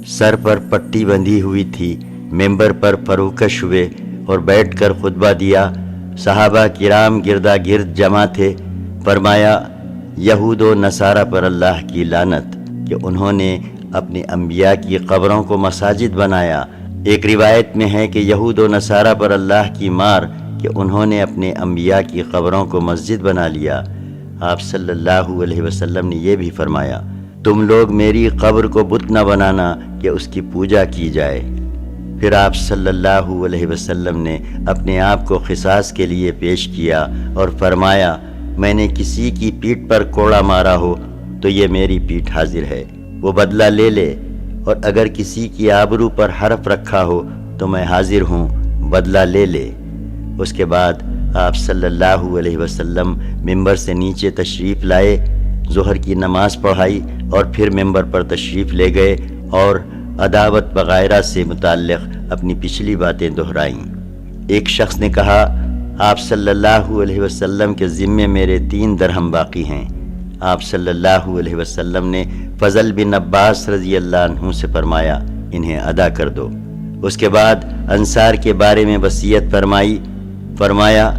سر پر پٹی بندھی ہوئی تھی، ممبر پر فروکش ہوئے اور بیٹھ کر خطبہ دیا۔ صحابہ کرام گردا گرد جمع تھے۔ فرمایا، یہود و نصارہ پر اللہ کی لعنت کہ انہوں نے اپنے انبیاء کی قبروں کو مساجد بنایا۔ ایک روایت میں ہے کہ یہود و نصارہ پر اللہ کی مار کہ انہوں نے اپنے انبیاء کی قبروں کو مسجد بنا لیا۔ آپ صلی اللہ علیہ وسلم نے یہ بھی فرمایا، تم لوگ میری قبر کو بت نہ بنانا کہ اس کی پوجا کی جائے۔ پھر آپ صلی اللہ علیہ وسلم نے اپنے آپ کو قصاص کے لیے پیش کیا اور فرمایا، میں نے کسی کی پیٹھ پر کوڑا مارا ہو تو یہ میری پیٹھ حاضر ہے، وہ بدلہ لے لے، اور اگر کسی کی آبرو پر حرف رکھا ہو تو میں حاضر ہوں، بدلہ لے لے۔ اس کے بعد آپ صلی اللہ علیہ وسلم ممبر سے نیچے تشریف لائے، ظہر کی نماز پڑھائی اور پھر ممبر پر تشریف لے گئے اور عداوت وغیرہ سے متعلق اپنی پچھلی باتیں دہرائیں۔ ایک شخص نے کہا، آپ صلی اللہ علیہ وسلم کے ذمے میرے 3 درہم باقی ہیں۔ آپ صلی اللہ علیہ وسلم نے فضل بن عباس رضی اللہ عنہ سے فرمایا، انہیں ادا کر دو۔ اس کے بعد انصار کے بارے میں وصیت فرمائی۔ فرمایا،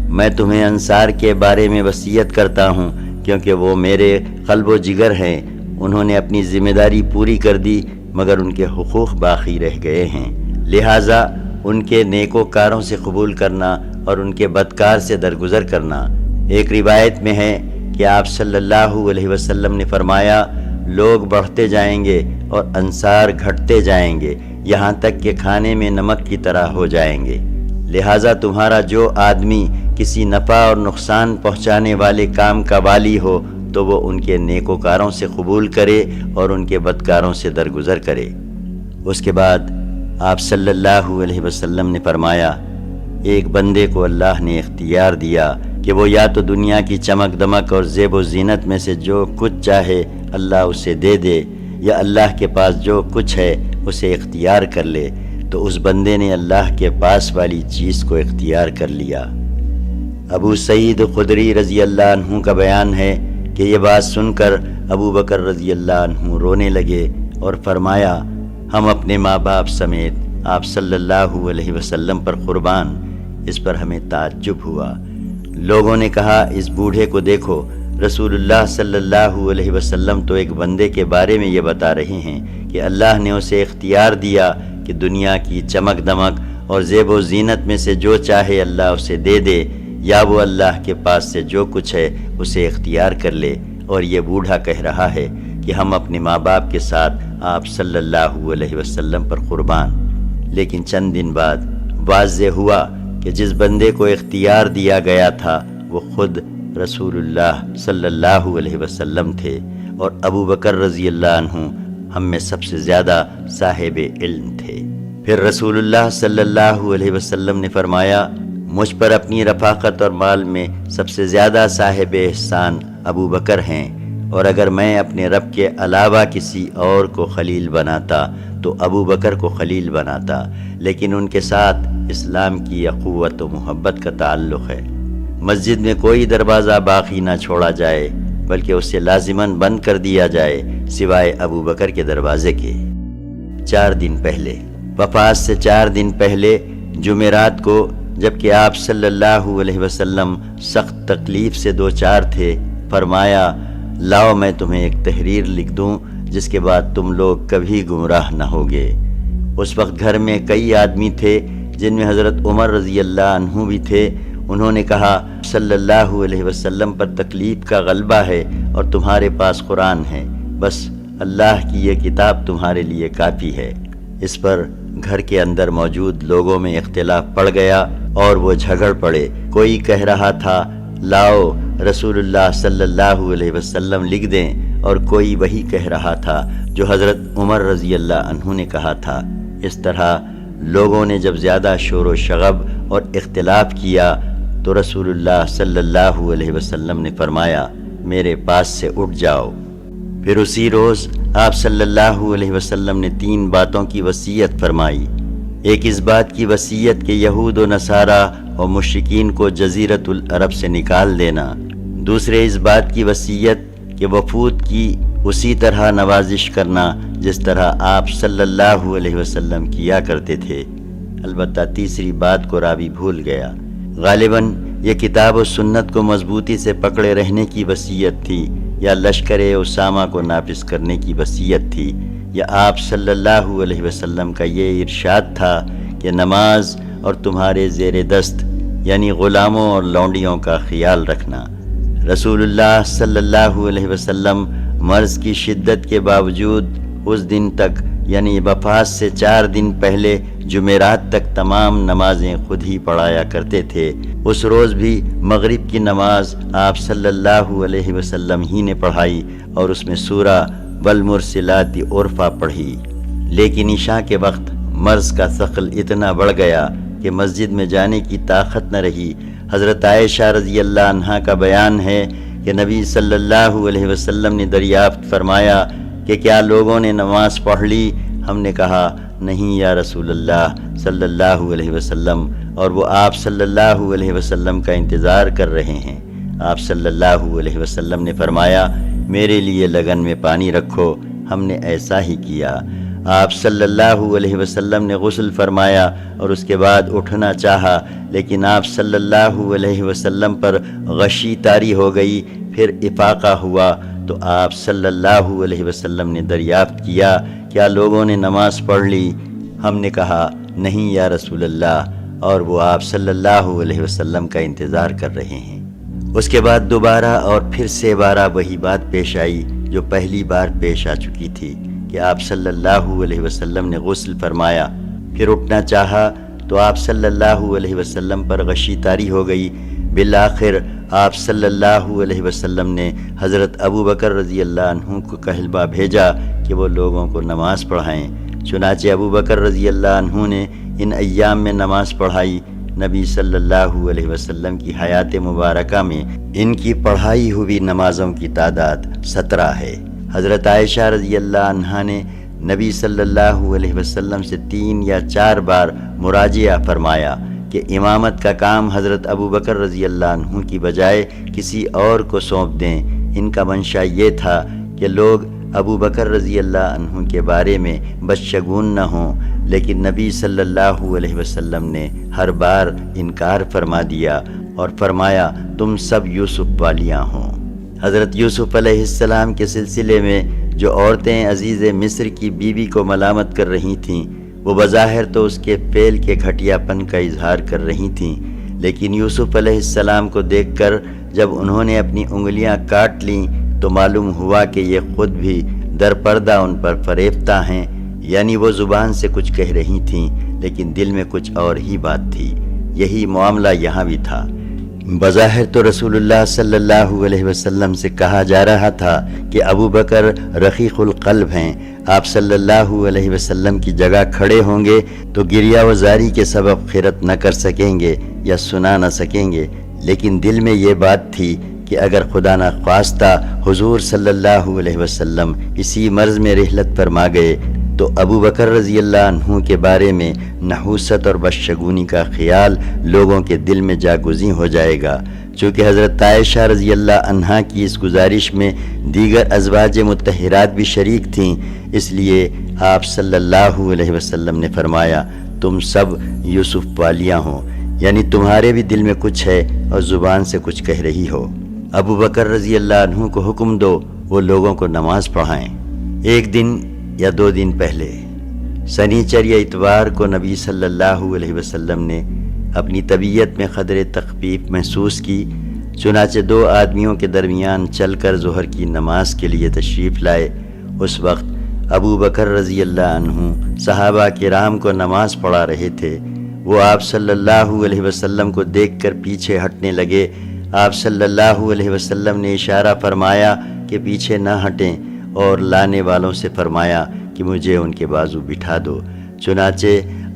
میں تمہیں انصار کے بارے میں وصیت کرتا ہوں کیونکہ وہ میرے قلب و جگر ہیں۔ انہوں نے اپنی ذمہ داری پوری کر دی مگر ان کے حقوق باقی رہ گئے ہیں، لہٰذا ان کے نیکوکاروں سے قبول کرنا اور ان کے بدکار سے درگزر کرنا۔ ایک روایت میں ہے کہ آپ صلی اللہ علیہ وسلم نے فرمایا، لوگ بڑھتے جائیں گے اور انصار گھٹتے جائیں گے یہاں تک کہ کھانے میں نمک کی طرح ہو جائیں گے، لہٰذا تمہارا جو آدمی کسی نفع اور نقصان پہنچانے والے کام کا والی ہو تو وہ ان کے نیکوکاروں سے قبول کرے اور ان کے بدکاروں سے درگزر کرے۔ اس کے بعد آپ صلی اللہ علیہ وسلم نے فرمایا، ایک بندے کو اللہ نے اختیار دیا کہ وہ یا تو دنیا کی چمک دمک اور زیب و زینت میں سے جو کچھ چاہے اللہ اسے دے دے، یا اللہ کے پاس جو کچھ ہے اسے اختیار کر لے، تو اس بندے نے اللہ کے پاس والی چیز کو اختیار کر لیا۔ ابو سعید خدری رضی اللہ عنہ کا بیان ہے کہ یہ بات سن کر ابو بکر رضی اللہ عنہ رونے لگے اور فرمایا، ہم اپنے ماں باپ سمیت آپ صلی اللہ علیہ وسلم پر قربان۔ اس پر ہمیں تعجب ہوا۔ لوگوں نے کہا، اس بوڑھے کو دیکھو، رسول اللہ صلی اللہ علیہ وسلم تو ایک بندے کے بارے میں یہ بتا رہے ہیں کہ اللہ نے اسے اختیار دیا کہ دنیا کی چمک دمک اور زیب و زینت میں سے جو چاہے اللہ اسے دے دے، یا وہ اللہ کے پاس سے جو کچھ ہے اسے اختیار کر لے، اور یہ بوڑھا کہہ رہا ہے کہ ہم اپنے ماں باپ کے ساتھ آپ صلی اللہ علیہ وسلم پر قربان۔ لیکن چند دن بعد واضح ہوا کہ جس بندے کو اختیار دیا گیا تھا وہ خود رسول اللہ صلی اللہ علیہ وسلم تھے، اور ابو بکر رضی اللہ عنہ ہم میں سب سے زیادہ صاحب علم تھے۔ پھر رسول اللہ صلی اللہ علیہ وسلم نے فرمایا، مجھ پر اپنی رفاقت اور مال میں سب سے زیادہ صاحب احسان ابو بکر ہیں، اور اگر میں اپنے رب کے علاوہ کسی اور کو خلیل بناتا تو ابو بکر کو خلیل بناتا، لیکن ان کے ساتھ اسلام کی اخوت و محبت کا تعلق ہے۔ مسجد میں کوئی دروازہ باقی نہ چھوڑا جائے بلکہ اسے لازماً بند کر دیا جائے سوائے ابو بکر کے دروازے کے۔ 4 دن پہلے، وفات سے 4 دن پہلے جمعرات کو، جبکہ آپ صلی اللہ علیہ وسلم سخت تکلیف سے دوچار تھے، فرمایا، لاؤ میں تمہیں ایک تحریر لکھ دوں جس کے بعد تم لوگ کبھی گمراہ نہ ہوگے۔ اس وقت گھر میں کئی آدمی تھے جن میں حضرت عمر رضی اللہ عنہ بھی تھے۔ انہوں نے کہا، صلی اللہ علیہ وسلم پر تکلیف کا غلبہ ہے اور تمہارے پاس قرآن ہے، بس اللہ کی یہ کتاب تمہارے لیے کافی ہے۔ اس پر گھر کے اندر موجود لوگوں میں اختلاف پڑ گیا اور وہ جھگڑ پڑے۔ کوئی کہہ رہا تھا، لاؤ رسول اللہ صلی اللہ علیہ وسلم لکھ دیں، اور کوئی وہی کہہ رہا تھا جو حضرت عمر رضی اللہ عنہ نے کہا تھا۔ اس طرح لوگوں نے جب زیادہ شور و شغب اور اختلاف کیا تو رسول اللہ صلی اللہ علیہ وسلم نے فرمایا، میرے پاس سے اٹھ جاؤ۔ پھر اسی روز آپ صلی اللہ علیہ وسلم نے 3 باتوں کی وصیت فرمائی۔ ایک اس بات کی وصیت کہ یہود و نصارہ اور مشرکین کو جزیرۃ العرب سے نکال دینا۔ دوسرے اس بات کی وصیت کہ وفود کی اسی طرح نوازش کرنا جس طرح آپ صلی اللہ علیہ وسلم کیا کرتے تھے۔ البتہ تیسری بات کو راوی بھول گیا۔ غالباً یہ کتاب و سنت کو مضبوطی سے پکڑے رہنے کی وصیت تھی، یا لشکر اسامہ کو نافذ کرنے کی وصیت تھی، یا آپ صلی اللہ علیہ وسلم کا یہ ارشاد تھا کہ نماز اور تمہارے زیر دست یعنی غلاموں اور لونڈیوں کا خیال رکھنا۔ رسول اللہ صلی اللہ علیہ وسلم مرض کی شدت کے باوجود اس دن تک یعنی وفات سے 4 دن پہلے جمعرات تک تمام نمازیں خود ہی پڑھایا کرتے تھے۔ اس روز بھی مغرب کی نماز آپ صلی اللہ علیہ وسلم ہی نے پڑھائی اور اس میں سورہ والمرسلات عرفا پڑھی۔ لیکن عشاء کے وقت مرض کا ثقل اتنا بڑھ گیا کہ مسجد میں جانے کی طاقت نہ رہی۔ حضرت عائشہ رضی اللہ عنہا کا بیان ہے کہ نبی صلی اللہ علیہ وسلم نے دریافت فرمایا کہ کیا لوگوں نے نماز پڑھ لی؟ ہم نے کہا نہیں یا رسول اللہ صلی اللہ علیہ وسلم، اور وہ آپ صلی اللہ علیہ وسلم کا انتظار کر رہے ہیں۔ آپ صلی اللہ علیہ وسلم نے فرمایا میرے لیے لگن میں پانی رکھو۔ ہم نے ایسا ہی کیا۔ آپ صلی اللہ علیہ وسلم نے غسل فرمایا اور اس کے بعد اٹھنا چاہا، لیکن آپ صلی اللہ علیہ وسلم پر غشی طاری ہو گئی، پھر افاقہ ہوا تو آپ صلی اللہ علیہ وسلم نے دریافت کیا کیا لوگوں نے نماز پڑھ لی؟ ہم نے کہا نہیں یا رسول اللہ، اور وہ آپ صلی اللہ علیہ وسلم کا انتظار کر رہے ہیں۔ اس کے بعد دوبارہ اور پھر سے بارہ وہی بات پیش آئی جو پہلی بار پیش آ چکی تھی کہ آپ صلی اللہ علیہ وسلم نے غسل فرمایا، پھر اٹھنا چاہا تو آپ صلی اللہ علیہ وسلم پر غشی طاری ہو گئی۔ بالآخر آپ صلی اللہ علیہ وسلم نے حضرت ابو بکر رضی اللہ عنہ کو کہلبہ بھیجا کہ وہ لوگوں کو نماز پڑھائیں۔ چنانچہ ابو بکر رضی اللہ عنہ نے ان ایام میں نماز پڑھائی۔ نبی صلی اللہ علیہ وسلم کی حیات مبارکہ میں ان کی پڑھائی ہوئی نمازوں کی تعداد 17 ہے۔ حضرت عائشہ رضی اللہ عنہا نے نبی صلی اللہ علیہ وسلم سے 3 یا 4 بار مراجعہ فرمایا کہ امامت کا کام حضرت ابو بکر رضی اللہ عنہ کی بجائے کسی اور کو سونپ دیں۔ ان کا منشا یہ تھا کہ لوگ ابو بکر رضی اللہ عنہ کے بارے میں بدشگون نہ ہوں، لیکن نبی صلی اللہ علیہ وسلم نے ہر بار انکار فرما دیا اور فرمایا تم سب یوسف والیاں ہوں۔ حضرت یوسف علیہ السلام کے سلسلے میں جو عورتیں عزیز مصر کی بیوی کو ملامت کر رہی تھیں، وہ بظاہر تو اس کے فعل کے گھٹیا پن کا اظہار کر رہی تھیں، لیکن یوسف علیہ السلام کو دیکھ کر جب انہوں نے اپنی انگلیاں کاٹ لیں تو معلوم ہوا کہ یہ خود بھی در پردہ ان پر فریفتہ ہیں، یعنی وہ زبان سے کچھ کہہ رہی تھیں لیکن دل میں کچھ اور ہی بات تھی۔ یہی معاملہ یہاں بھی تھا۔ بظاہر تو رسول اللہ صلی اللہ علیہ وسلم سے کہا جا رہا تھا کہ ابو بکر رقیق القلب ہیں، آپ صلی اللہ علیہ وسلم کی جگہ کھڑے ہوں گے تو گریہ و زاری کے سبب خیرت نہ کر سکیں گے یا سنا نہ سکیں گے، لیکن دل میں یہ بات تھی کہ اگر خدا نہ خواستہ حضور صلی اللہ علیہ وسلم اسی مرض میں رحلت فرما گئے تو ابو بکر رضی اللہ عنہ کے بارے میں نحوست اور بدشگونی کا خیال لوگوں کے دل میں جاگزیں ہو جائے گا۔ چونکہ حضرت عائشہ رضی اللہ عنہا کی اس گزارش میں دیگر ازواج مطہرات بھی شریک تھیں، اس لیے آپ صلی اللہ علیہ وسلم نے فرمایا تم سب یوسف والیاں ہو، یعنی تمہارے بھی دل میں کچھ ہے اور زبان سے کچھ کہہ رہی ہو۔ ابو بکر رضی اللہ عنہ کو حکم دو وہ لوگوں کو نماز پڑھائیں۔ ایک دن یا 2 دن پہلے سنیچر یا اتوار کو نبی صلی اللہ علیہ وسلم نے اپنی طبیعت میں قدر تخفیف محسوس کی، چنانچہ 2 آدمیوں کے درمیان چل کر ظہر کی نماز کے لیے تشریف لائے۔ اس وقت ابو بکر رضی اللہ عنہ صحابہ کرام کو نماز پڑھا رہے تھے۔ وہ آپ صلی اللہ علیہ وسلم کو دیکھ کر پیچھے ہٹنے لگے۔ آپ صلی اللہ علیہ وسلم نے اشارہ فرمایا کہ پیچھے نہ ہٹیں اور لانے والوں سے فرمایا کہ مجھے ان کے بازو بٹھا دو۔ چنانچہ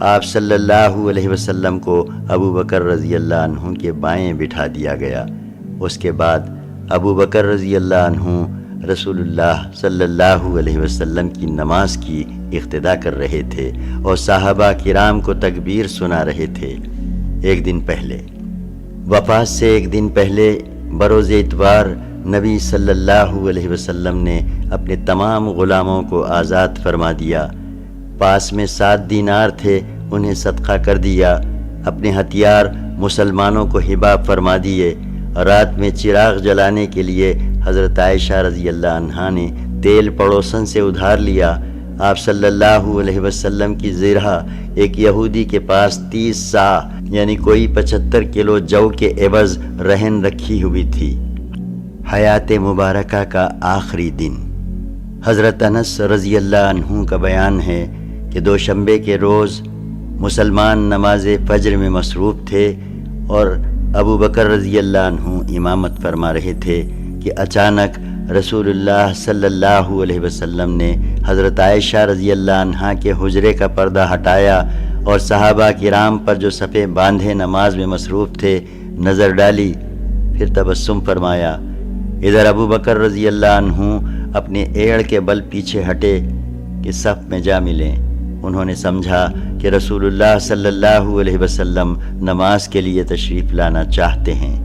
آپ صلی اللہ علیہ وسلم کو ابو بکر رضی اللہ عنہ کے بائیں بٹھا دیا گیا۔ اس کے بعد ابو بکر رضی اللہ عنہ رسول اللہ صلی اللہ علیہ وسلم کی نماز کی اقتدا کر رہے تھے اور صحابہ کرام کو تکبیر سنا رہے تھے۔ ایک دن پہلے وفات سے 1 دن پہلے بروز اتوار نبی صلی اللہ علیہ وسلم نے اپنے تمام غلاموں کو آزاد فرما دیا۔ پاس میں 7 دینار تھے، انہیں صدقہ کر دیا۔ اپنے ہتھیار مسلمانوں کو ہبہ فرما دیے۔ رات میں چراغ جلانے کے لیے حضرت عائشہ رضی اللہ عنہا نے تیل پڑوسن سے ادھار لیا۔ آپ صلی اللہ علیہ وسلم کی زرہ ایک یہودی کے پاس 30 سا یعنی کوئی 75 کلو جو کے عوض رہن رکھی ہوئی تھی۔ حیات مبارکہ کا آخری دن۔ حضرت انس رضی اللہ عنہ کا بیان ہے کہ دوشنبے کے روز مسلمان نماز فجر میں مصروف تھے اور ابو بکر رضی اللہ عنہ امامت فرما رہے تھے کہ اچانک رسول اللہ صلی اللہ علیہ وسلم نے حضرت عائشہ رضی اللہ عنہا کے حجرے کا پردہ ہٹایا اور صحابہ کرام پر جو صفیں باندھے نماز میں مصروف تھے نظر ڈالی، پھر تبسم فرمایا۔ ادھر ابو بکر رضی اللہ عنہ اپنے ایڑ کے بل پیچھے ہٹے کہ صف میں جا ملیں۔ انہوں نے سمجھا کہ رسول اللہ صلی اللہ علیہ وسلم نماز کے لیے تشریف لانا چاہتے ہیں۔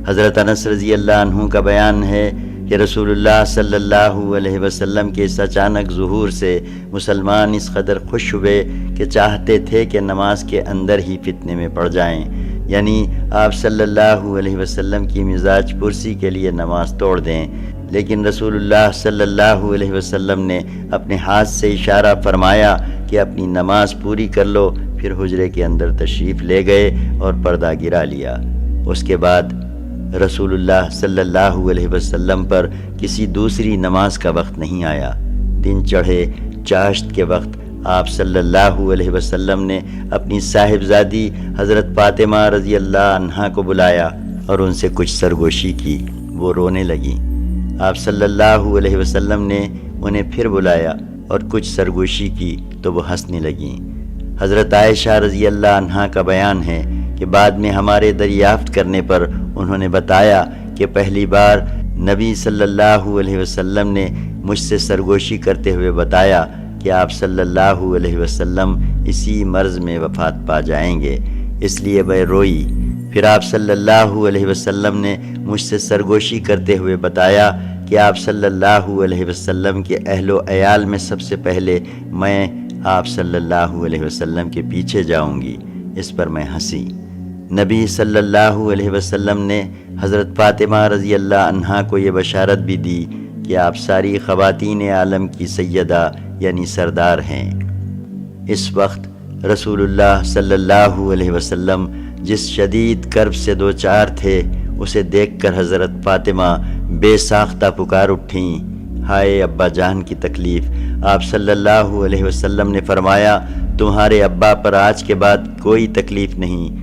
حضرت انس رضی اللہ عنہ کا بیان ہے کہ رسول اللہ صلی اللہ علیہ وسلم کے اس اچانک ظہور سے مسلمان اس قدر خوش ہوئے کہ چاہتے تھے کہ نماز کے اندر ہی فتنے میں پڑ جائیں، یعنی آپ صلی اللہ علیہ وسلم کی مزاج پرسی کے لیے نماز توڑ دیں، لیکن رسول اللہ صلی اللہ علیہ وسلم نے اپنے ہاتھ سے اشارہ فرمایا کہ اپنی نماز پوری کر لو، پھر حجرے کے اندر تشریف لے گئے اور پردہ گرا لیا۔ اس کے بعد رسول اللہ صلی اللہ علیہ وسلم پر کسی دوسری نماز کا وقت نہیں آیا۔ دن چڑھے چاشت کے وقت آپ صلی اللہ علیہ وسلم نے اپنی صاحبزادی حضرت فاطمہ رضی اللہ عنہا کو بلایا اور ان سے کچھ سرگوشی کی۔ وہ رونے لگیں۔ آپ صلی اللہ علیہ وسلم نے انہیں پھر بلایا اور کچھ سرگوشی کی تو وہ ہنسنے لگیں۔ حضرت عائشہ رضی اللہ عنہا کا بیان ہے کہ بعد میں ہمارے دریافت کرنے پر انہوں نے بتایا کہ پہلی بار نبی صلی اللہ علیہ وسلم نے مجھ سے سرگوشی کرتے ہوئے بتایا کہ آپ صلی اللہ علیہ وسلم اسی مرض میں وفات پا جائیں گے، اس لیے وہ روئی۔ پھر آپ صلی اللہ علیہ وسلم نے مجھ سے سرگوشی کرتے ہوئے بتایا کہ آپ صلی اللہ علیہ وسلم کے اہل و عیال میں سب سے پہلے میں آپ صلی اللہ علیہ وسلم کے پیچھے جاؤں گی۔ اس پر میں ہنسی۔ نبی صلی اللہ علیہ وسلم نے حضرت فاطمہ رضی اللہ عنہا کو یہ بشارت بھی دی کہ آپ ساری خواتین عالم کی سیدہ یعنی سردار ہیں۔ اس وقت رسول اللہ صلی اللہ علیہ وسلم جس شدید کرب سے دوچار تھے اسے دیکھ کر حضرت فاطمہ بے ساختہ پکار اٹھیں، ہائے ابا جان کی تکلیف۔ آپ صلی اللہ علیہ وسلم نے فرمایا، تمہارے ابا پر آج کے بعد کوئی تکلیف نہیں۔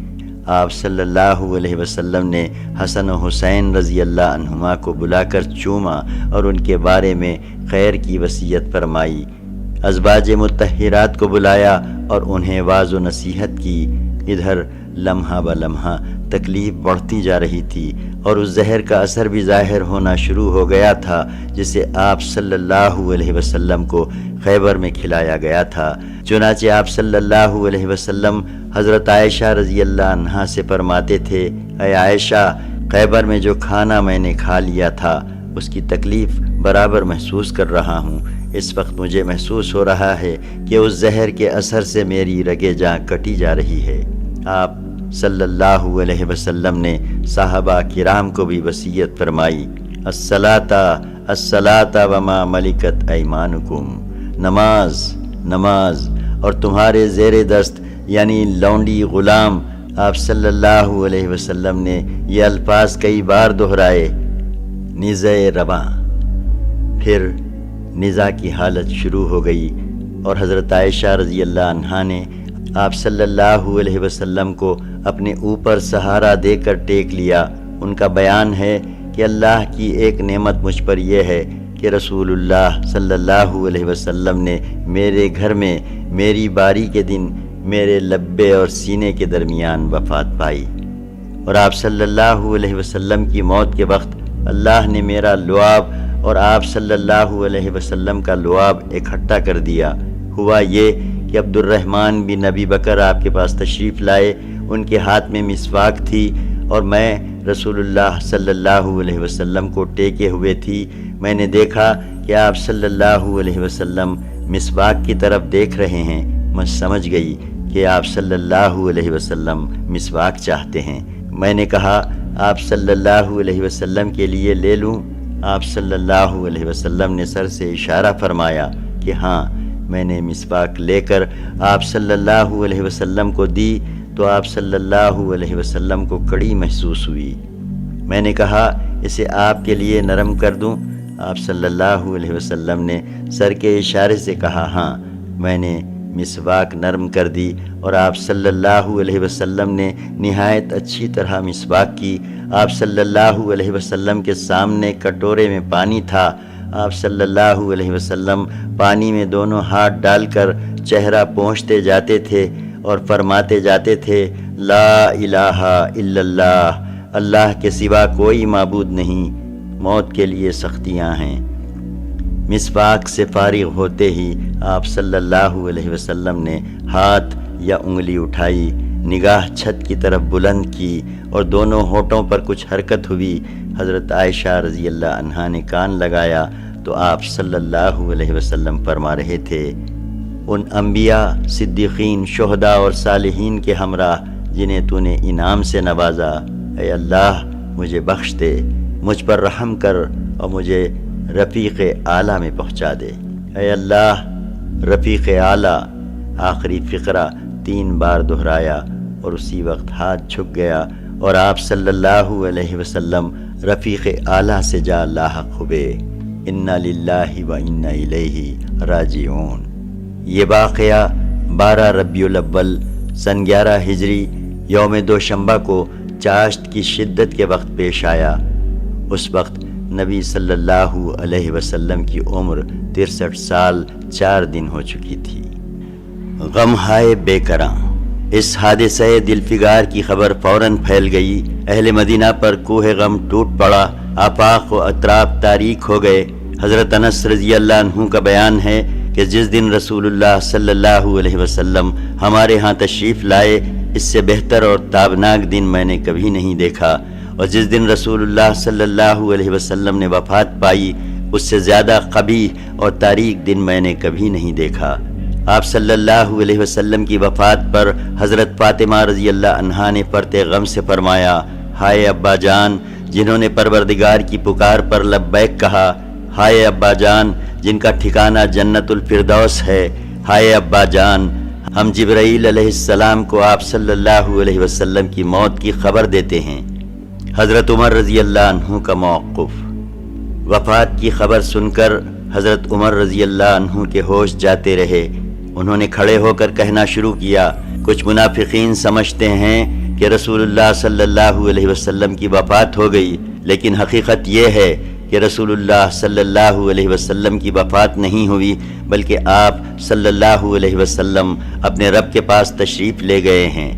آپ صلی اللہ علیہ وسلم نے حسن و حسین رضی اللہ عنہما کو بلا کر چوما اور ان کے بارے میں خیر کی وصیت فرمائی۔ ازواج مطہرات کو بلایا اور انہیں واعظ و نصیحت کی۔ ادھر لمحہ بلمحہ تکلیف بڑھتی جا رہی تھی اور اس زہر کا اثر بھی ظاہر ہونا شروع ہو گیا تھا جسے آپ صلی اللہ علیہ وسلم کو خیبر میں کھلایا گیا تھا۔ چنانچہ آپ صلی اللہ علیہ وسلم حضرت عائشہ رضی اللہ عنہا سے فرماتے تھے، اے عائشہ، خیبر میں جو کھانا میں نے کھا لیا تھا اس کی تکلیف برابر محسوس کر رہا ہوں۔ اس وقت مجھے محسوس ہو رہا ہے کہ اس زہر کے اثر سے میری رگیں جاں کٹی جا رہی ہے۔ آپ صلی اللہ علیہ وسلم نے صحابہ کرام کو بھی وصیت فرمائی، الصلاۃ الصلاۃ وما ملکت ایمانکم، نماز نماز، اور تمہارے زیر دست یعنی لونڈی غلام۔ آپ صلی اللہ علیہ وسلم نے یہ الفاظ کئی بار دہرائے، نزع رواں۔ پھر نزاع کی حالت شروع ہو گئی اور حضرت عائشہ رضی اللہ عنہا نے آپ صلی اللہ علیہ وسلم کو اپنے اوپر سہارا دے کر ٹیک لیا۔ ان کا بیان ہے کہ اللہ کی ایک نعمت مجھ پر یہ ہے کہ رسول اللہ صلی اللہ علیہ وسلم نے میرے گھر میں میری باری کے دن میرے لبے اور سینے کے درمیان وفات پائی، اور آپ صلی اللہ علیہ وسلم کی موت کے وقت اللہ نے میرا لعاب اور آپ صلی اللہ علیہ وسلم کا لعاب اکٹھا کر دیا۔ ہوا یہ کہ عبد الرحمن بن ابی بکر آپ کے پاس تشریف لائے، ان کے ہاتھ میں مسواک تھی اور میں رسول اللہ صلی اللہ علیہ وسلم کو ٹیکے ہوئے تھی، میں نے دیکھا کہ آپ صلی اللہ علیہ وسلم مسواک کی طرف دیکھ رہے ہیں۔ میں سمجھ گئی کہ آپ صلی اللہ علیہ وسلم مسواک چاہتے ہیں۔ میں نے کہا آپ صلی اللہ علیہ وسلم کے لیے لے لوں؟ آپ صلی اللہ علیہ وسلم نے سر سے اشارہ فرمایا کہ ہاں۔ میں نے مسواک لے کر آپ صلی اللہ علیہ وسلم کو دی تو آپ صلی اللہ علیہ وسلم کو کڑی محسوس ہوئی۔ میں نے کہا اسے آپ کے لیے نرم کر دوں؟ آپ صلی اللہ علیہ وسلم نے سر کے اشارے سے کہا ہاں۔ میں نے مسواک نرم کر دی اور آپ صلی اللہ علیہ وسلم نے نہایت اچھی طرح مسواک کی۔ آپ صلی اللہ علیہ وسلم کے سامنے کٹورے میں پانی تھا۔ آپ صلی اللہ علیہ وسلم پانی میں دونوں ہاتھ ڈال کر چہرہ پونچھتے جاتے تھے اور فرماتے جاتے تھے لا الہ الا اللہ، اللہ کے سوا کوئی معبود نہیں، موت کے لیے سختیاں ہیں۔ مسواک سے فارغ ہوتے ہی آپ صلی اللہ علیہ وسلم نے ہاتھ یا انگلی اٹھائی، نگاہ چھت کی طرف بلند کی اور دونوں ہونٹوں پر کچھ حرکت ہوئی۔ حضرت عائشہ رضی اللہ عنہا نے کان لگایا تو آپ صلی اللہ علیہ وسلم فرما رہے تھے ان انبیاء، صدیقین، شہداء اور صالحین کے ہمراہ جنہیں تو نے انعام سے نوازا، اے اللہ مجھے بخش دے، مجھ پر رحم کر اور مجھے رفیق اعلیٰ میں پہنچا دے۔ اے اللہ رفیق اعلیٰ آخری فقرہ 3 بار دہرایا اور اسی وقت ہاتھ جھک گیا اور آپ صلی اللہ علیہ وسلم رفیق اعلیٰ سے جا لاحق ہوئے۔ انا للہ و انا الیہ راجعون۔ یہ واقعہ 12 ربیع الاول سن 11 ہجری یوم دوشنبہ کو چاشت کی شدت کے وقت پیش آیا۔ اس وقت نبی صلی اللہ علیہ وسلم کی عمر 63 سال 4 دن ہو چکی تھی۔ غم ہائے بے کراں، اس حادثہ دلفگار کی خبر فوراً پھیل گئی۔ اہل مدینہ پر کوہ غم ٹوٹ پڑا، آفاق و اطراف تاریک ہو گئے۔ حضرت انس رضی اللہ عنہ کا بیان ہے کہ جس دن رسول اللہ صلی اللہ علیہ وسلم ہمارے ہاں تشریف لائے، اس سے بہتر اور تابناک دن میں نے کبھی نہیں دیکھا، اور جس دن رسول اللہ صلی اللہ علیہ وسلم نے وفات پائی، اس سے زیادہ قبیح اور تاریک دن میں نے کبھی نہیں دیکھا۔ آپ صلی اللہ علیہ وسلم کی وفات پر حضرت فاطمہ رضی اللہ عنہا نے پرتے غم سے فرمایا، ہائے ابا جان جنہوں نے پروردگار کی پکار پر لبیک کہا، ہائے ابا جان جن کا ٹھکانہ جنت الفردوس ہے، ہائے ابا جان ہم جبرائیل علیہ السلام کو آپ صلی اللہ علیہ وسلم کی موت کی خبر دیتے ہیں۔ حضرت عمر رضی اللہ عنہ کا موقف۔ وفات کی خبر سن کر حضرت عمر رضی اللہ عنہ کے ہوش جاتے رہے۔ انہوں نے کھڑے ہو کر کہنا شروع کیا، کچھ منافقین سمجھتے ہیں کہ رسول اللہ صلی اللہ علیہ وسلم کی وفات ہو گئی، لیکن حقیقت یہ ہے کہ رسول اللہ صلی اللہ علیہ وسلم کی وفات نہیں ہوئی، بلکہ آپ صلی اللہ علیہ وسلم اپنے رب کے پاس تشریف لے گئے ہیں،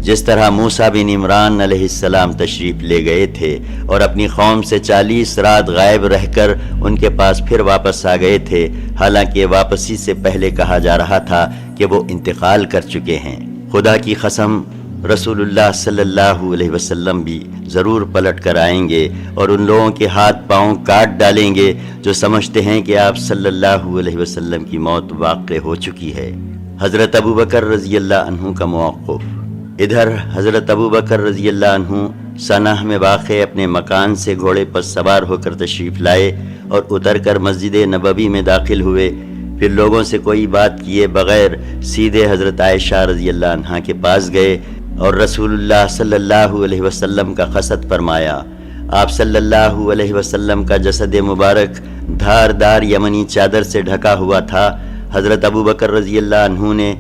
جس طرح موسیٰ بن عمران علیہ السلام تشریف لے گئے تھے اور اپنی قوم سے 40 رات غائب رہ کر ان کے پاس پھر واپس آ گئے تھے، حالانکہ واپسی سے پہلے کہا جا رہا تھا کہ وہ انتقال کر چکے ہیں۔ خدا کی قسم رسول اللہ صلی اللہ علیہ وسلم بھی ضرور پلٹ کر آئیں گے اور ان لوگوں کے ہاتھ پاؤں کاٹ ڈالیں گے جو سمجھتے ہیں کہ آپ صلی اللہ علیہ وسلم کی موت واقع ہو چکی ہے۔ حضرت ابوبکر رضی اللہ عنہ کا موقف۔ ادھر حضرت ابوبکر رضی اللہ عنہ سنہ میں واقع اپنے مکان سے گھوڑے پر سوار ہو کر تشریف لائے اور اتر کر مسجد نبوی میں داخل ہوئے، پھر لوگوں سے کوئی بات کیے بغیر سیدھے حضرت عائشہ رضی اللہ عنہا کے پاس گئے اور رسول اللہ صلی اللہ علیہ وسلم کا قصد فرمایا۔ آپ صلی اللہ علیہ وسلم کا جسد مبارک دھاردار یمنی چادر سے ڈھکا ہوا تھا۔ حضرت ابوبکر رضی اللہ عنہ نے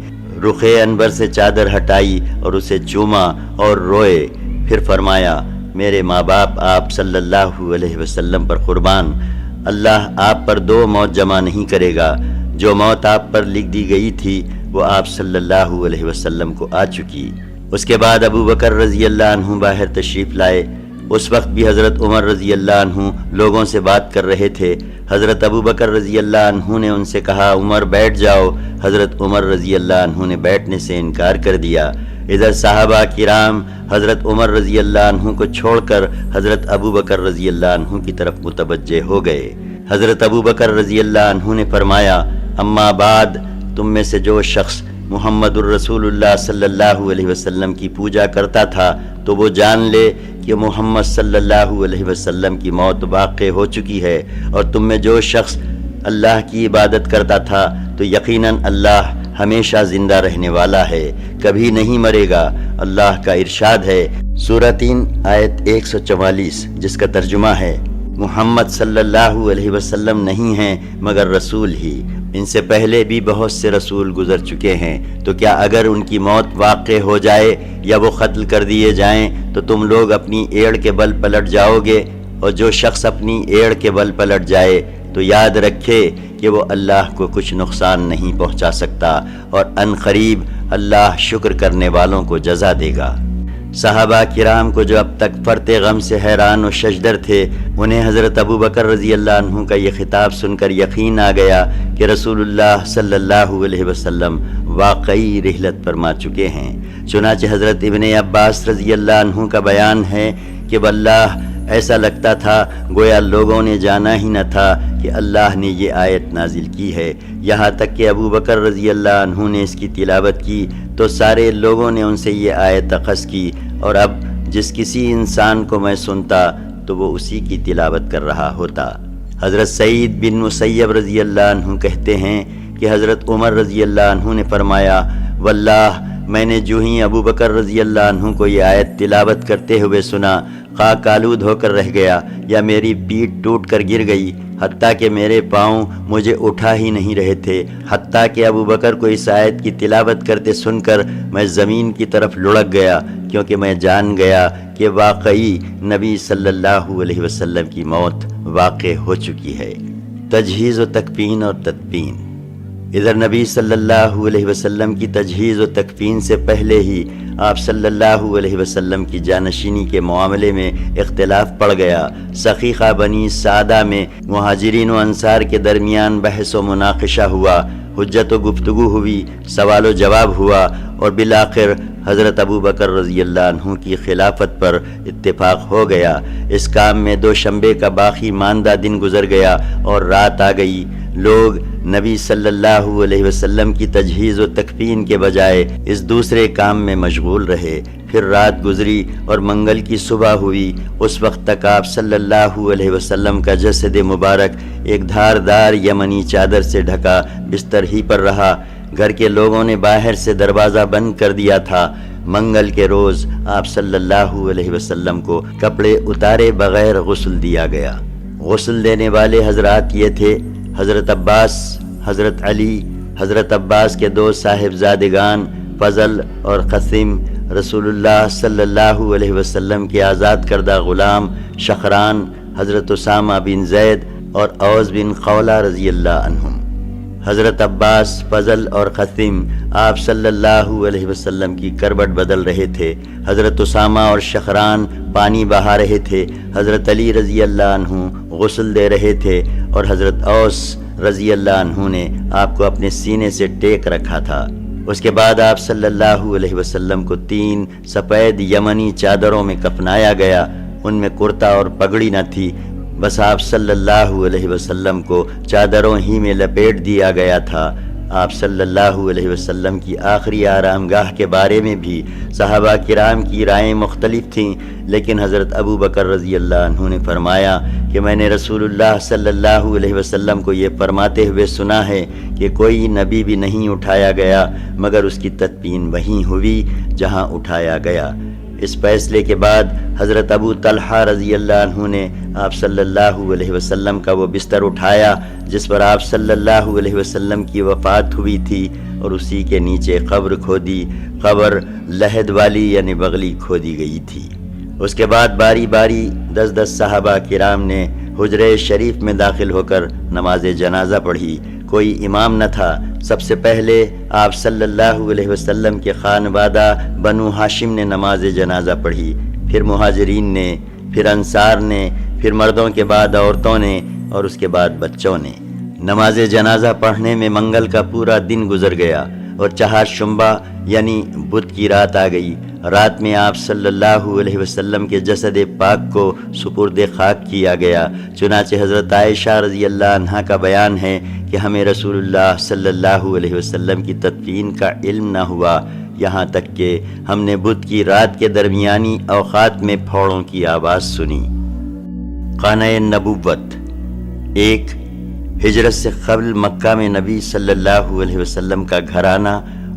رخ انور سے چادر ہٹائی اور اسے چوما اور روئے، پھر فرمایا، میرے ماں باپ آپ صلی اللہ علیہ وسلم پر قربان، اللہ آپ پر 2 موت جمع نہیں کرے گا۔ جو موت آپ پر لکھ دی گئی تھی وہ آپ صلی اللہ علیہ وسلم کو آ چکی۔ اس کے بعد ابوبکر رضی اللہ عنہ باہر تشریف لائے۔ اس وقت بھی حضرت عمر رضی اللہ عنہ لوگوں سے بات کر رہے تھے۔ حضرت ابوبکر رضی اللہ عنہ نے ان سے کہا، عمر بیٹھ جاؤ۔ حضرت عمر رضی اللہ عنہ نے بیٹھنے سے انکار کر دیا۔ ادھر صحابہ کرام حضرت عمر رضی اللہ عنہ کو چھوڑ کر حضرت ابو بکر رضی اللہ عنہ کی طرف متوجہ ہو گئے۔ حضرت ابو بکر رضی اللہ عنہ نے فرمایا، اما بعد، تم میں سے جو شخص محمد الرسول اللہ صلی اللہ علیہ وسلم کی پوجا کرتا تھا تو وہ جان لے کہ محمد صلی اللہ علیہ وسلم کی موت واقع ہو چکی ہے، اور تم میں جو شخص اللہ کی عبادت کرتا تھا تو یقیناً اللہ ہمیشہ زندہ رہنے والا ہے، کبھی نہیں مرے گا۔ اللہ کا ارشاد ہے، سورہ 3 آیت 144، جس کا ترجمہ ہے، محمد صلی اللہ علیہ وسلم نہیں ہیں مگر رسول ہی، ان سے پہلے بھی بہت سے رسول گزر چکے ہیں، تو کیا اگر ان کی موت واقع ہو جائے یا وہ قتل کر دیے جائیں تو تم لوگ اپنی ایڑ کے بل پلٹ جاؤ گے؟ اور جو شخص اپنی ایڑ کے بل پلٹ جائے تو یاد رکھے کہ وہ اللہ کو کچھ نقصان نہیں پہنچا سکتا، اور ان قریب اللہ شکر کرنے والوں کو جزا دے گا۔ صحابہ کرام کو جو اب تک فرط غم سے حیران و ششدر تھے، انہیں حضرت ابو بکر رضی اللہ عنہ کا یہ خطاب سن کر یقین آ گیا کہ رسول اللہ صلی اللہ علیہ وسلم واقعی رحلت فرما چکے ہیں۔ چنانچہ حضرت ابن عباس رضی اللہ عنہ کا بیان ہے کہ واللہ ایسا لگتا تھا گویا لوگوں نے جانا ہی نہ تھا کہ اللہ نے یہ آیت نازل کی ہے، یہاں تک کہ ابو بکر رضی اللہ عنہ نے اس کی تلاوت کی تو سارے لوگوں نے ان سے یہ آیت اخذ کی، اور اب جس کسی انسان کو میں سنتا تو وہ اسی کی تلاوت کر رہا ہوتا۔ حضرت سعید بن مسیب رضی اللہ عنہ کہتے ہیں کہ حضرت عمر رضی اللہ عنہ نے فرمایا، واللہ میں نے جو ہی ابو بکر رضی اللہ عنہ کو یہ آیت تلاوت کرتے ہوئے سنا، خاک آلود ہو کر رہ گیا یا میری پیٹھ ٹوٹ کر گر گئی، حتیٰ کہ میرے پاؤں مجھے اٹھا ہی نہیں رہے تھے، حتیٰ کہ ابو بکر کو اس آیت کی تلاوت کرتے سن کر میں زمین کی طرف لڑک گیا، کیونکہ میں جان گیا کہ واقعی نبی صلی اللہ علیہ وسلم کی موت واقع ہو چکی ہے۔ تجہیز و تکفین اور تدفین۔ ادھر نبی صلی اللہ علیہ وسلم کی تجہیز و تکفین سے پہلے ہی آپ صلی اللہ علیہ وسلم کی جانشینی کے معاملے میں اختلاف پڑ گیا۔ سقیقہ بنی سعدہ میں مہاجرین و انصار کے درمیان بحث و مناقشہ ہوا، حجت و گفتگو ہوئی، سوال و جواب ہوا، اور بالآخر حضرت ابو بکر رضی اللہ عنہ کی خلافت پر اتفاق ہو گیا۔ اس کام میں دوشنبے کا باقی ماندہ دن گزر گیا اور رات آ گئی۔ لوگ نبی صلی اللہ علیہ وسلم کی تجہیز و تکفین کے بجائے اس دوسرے کام میں مشغول رہے۔ پھر رات گزری اور منگل کی صبح ہوئی۔ اس وقت تک آپ صلی اللہ علیہ وسلم کا جسد مبارک ایک دھاردار یمنی چادر سے ڈھکا بستر ہی پر رہا۔ گھر کے لوگوں نے باہر سے دروازہ بند کر دیا تھا۔ منگل کے روز آپ صلی اللہ علیہ وسلم کو کپڑے اتارے بغیر غسل دیا گیا۔ غسل دینے والے حضرات یہ تھے: حضرت عباس، حضرت علی، حضرت عباس کے دو صاحبزادگان فضل اور قاسم، رسول اللہ صلی اللہ علیہ وسلم کے آزاد کردہ غلام شخران، حضرت اسامہ بن زید اور اوس بن خولہ رضی اللہ عنہم۔ حضرت عباس، فضل اور قاسم آپ صلی اللہ علیہ وسلم کی کربٹ بدل رہے تھے۔ حضرت اسامہ اور شخران پانی بہا رہے تھے۔ حضرت علی رضی اللہ عنہ غسل دے رہے تھے، اور حضرت اوس رضی اللہ عنہ نے آپ کو اپنے سینے سے ٹیک رکھا تھا۔ اس کے بعد آپ صلی اللہ علیہ وسلم کو 3 سفید یمنی چادروں میں کفنایا گیا۔ ان میں کرتا اور پگڑی نہ تھی، بس آپ صلی اللہ علیہ وسلم کو چادروں ہی میں لپیٹ دیا گیا تھا۔ آپ صلی اللہ علیہ وسلم کی آخری آرام گاہ کے بارے میں بھی صحابہ کرام کی رائیں مختلف تھیں، لیکن حضرت ابو بکر رضی اللہ عنہ نے فرمایا کہ میں نے رسول اللہ صلی اللہ علیہ وسلم کو یہ فرماتے ہوئے سنا ہے کہ کوئی نبی بھی نہیں اٹھایا گیا مگر اس کی تدفین وہیں ہوئی جہاں اٹھایا گیا۔ اس فیصلے کے بعد حضرت ابو طلحہ رضی اللہ عنہ نے آپ صلی اللہ علیہ وسلم کا وہ بستر اٹھایا جس پر آپ صلی اللہ علیہ وسلم کی وفات ہوئی تھی، اور اسی کے نیچے قبر کھودی۔ قبر لحد والی یعنی بغلی کھودی گئی تھی۔ اس کے بعد باری باری 10 صحابہ کرام نے حجرے شریف میں داخل ہو کر نماز جنازہ پڑھی۔ کوئی امام نہ تھا۔ سب سے پہلے آپ صلی اللہ علیہ وسلم کے خانوادہ بنو ہاشم نے نماز جنازہ پڑھی، پھر مہاجرین نے، پھر انصار نے، پھر مردوں کے بعد عورتوں نے، اور اس کے بعد بچوں نے۔ نماز جنازہ پڑھنے میں منگل کا پورا دن گزر گیا۔ اور چہار شنبہ یعنی بدھ کی رات آ گئی۔ رات میں آپ صلی اللہ علیہ وسلم کے جسد پاک کو سپرد خاک کیا گیا۔ چنانچہ حضرت عائشہ رضی اللہ عنہا کا بیان ہے کہ ہمیں رسول اللہ صلی اللہ علیہ وسلم کی تدفین کا علم نہ ہوا، یہاں تک کہ ہم نے بدھ کی رات کے درمیانی اوقات میں پھوڑوں کی آواز سنی۔ خانہ نبوت۔ 1. ہجرت سے قبل مکہ میں نبی صلی اللہ علیہ وسلم کا گھرانہ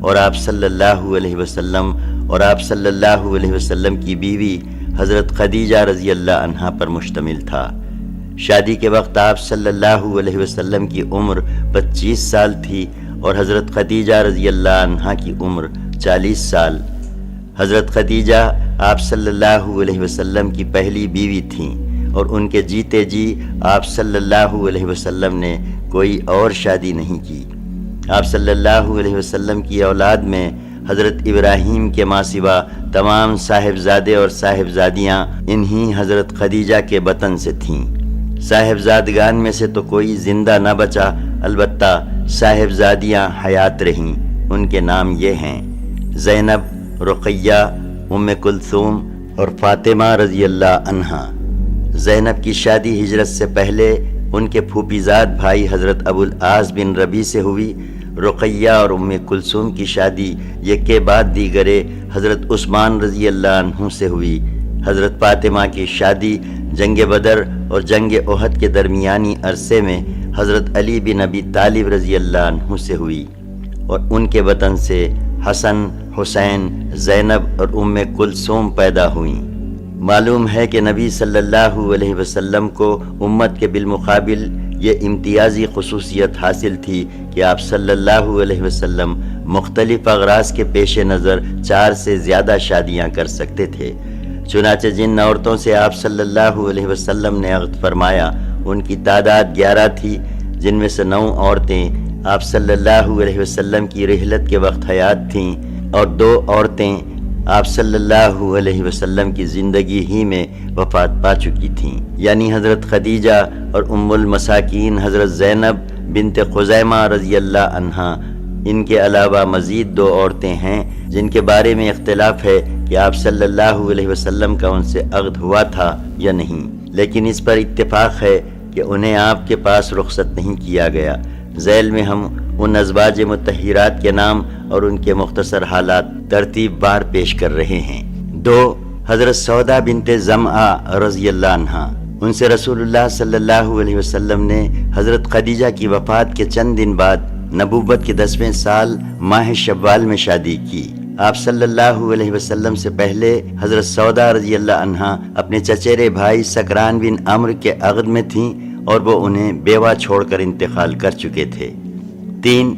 اور آپ صلی اللہ علیہ وسلم اور آپ صلی اللہ علیہ وسلم کی بیوی حضرت خدیجہ رضی اللہ عنہا پر مشتمل تھا۔ شادی کے وقت آپ صلی اللہ علیہ وسلم کی عمر 25 سال تھی اور حضرت خدیجہ رضی اللہ عنہا کی عمر 40 سال۔ حضرت خدیجہ آپ صلی اللہ علیہ وسلم کی پہلی بیوی تھیں اور ان کے جیتے جی آپ صلی اللہ علیہ وسلم نے کوئی اور شادی نہیں کی۔ آپ صلی اللہ علیہ وسلم کی اولاد میں حضرت ابراہیم کے ماں سوا تمام صاحبزادے اور صاحبزادیاں انہی حضرت خدیجہ کے بطن سے تھیں۔ صاحبزادگان میں سے تو کوئی زندہ نہ بچا، البتہ صاحبزادیاں حیات رہیں۔ ان کے نام یہ ہیں: زینب، رقیہ، ام کلثوم اور فاطمہ رضی اللہ عنہا۔ زینب کی شادی ہجرت سے پہلے ان کے پھوپھیزاد بھائی حضرت ابو العاص بن ربیع سے ہوئی۔ رقیہ اور ام کلثوم کی شادی یکے بعد دیگرے حضرت عثمان رضی اللہ عنہ سے ہوئی۔ حضرت فاطمہ کی شادی جنگ بدر اور جنگ احد کے درمیانی عرصے میں حضرت علی بن ابی طالب رضی اللہ عنہ سے ہوئی اور ان کے وطن سے حسن، حسین، زینب اور ام کلثوم پیدا ہوئیں۔ معلوم ہے کہ نبی صلی اللہ علیہ وسلم کو امت کے بالمقابل یہ امتیازی خصوصیت حاصل تھی کہ آپ صلی اللہ علیہ وسلم مختلف اغراض کے پیش نظر 4 سے زیادہ شادیاں کر سکتے تھے۔ چنانچہ جن عورتوں سے آپ صلی اللہ علیہ وسلم نے عقد فرمایا ان کی تعداد 11 تھی، جن میں سے 9 عورتیں آپ صلی اللہ علیہ وسلم کی رحلت کے وقت حیات تھیں اور 2 عورتیں آپ صلی اللہ علیہ وسلم کی زندگی ہی میں وفات پا چکی تھیں، یعنی حضرت خدیجہ اور ام المساکین حضرت زینب بنت خزیمہ رضی اللہ عنہا۔ ان کے علاوہ مزید 2 عورتیں ہیں جن کے بارے میں اختلاف ہے کہ آپ صلی اللہ علیہ وسلم کا ان سے عقد ہوا تھا یا نہیں، لیکن اس پر اتفاق ہے کہ انہیں آپ کے پاس رخصت نہیں کیا گیا۔ ذیل میں ہم ان ازواج مطہرات کے نام اور ان کے مختصر حالات ترتیب بار پیش کر رہے ہیں۔ 2. حضرت سودا بنت زمعہ رضی اللہ عنہا۔ ان سے رسول اللہ صلی اللہ علیہ وسلم نے حضرت خدیجہ کی وفات کے چند دن بعد نبوت کے 10ویں سال ماہ شوال میں شادی کی۔ آپ صلی اللہ علیہ وسلم سے پہلے حضرت سودا رضی اللہ عنہا اپنے چچیرے بھائی سکران بن عمرو کے عقد میں تھیں اور وہ انہیں بیوہ چھوڑ کر انتقال کر چکے تھے۔ 3.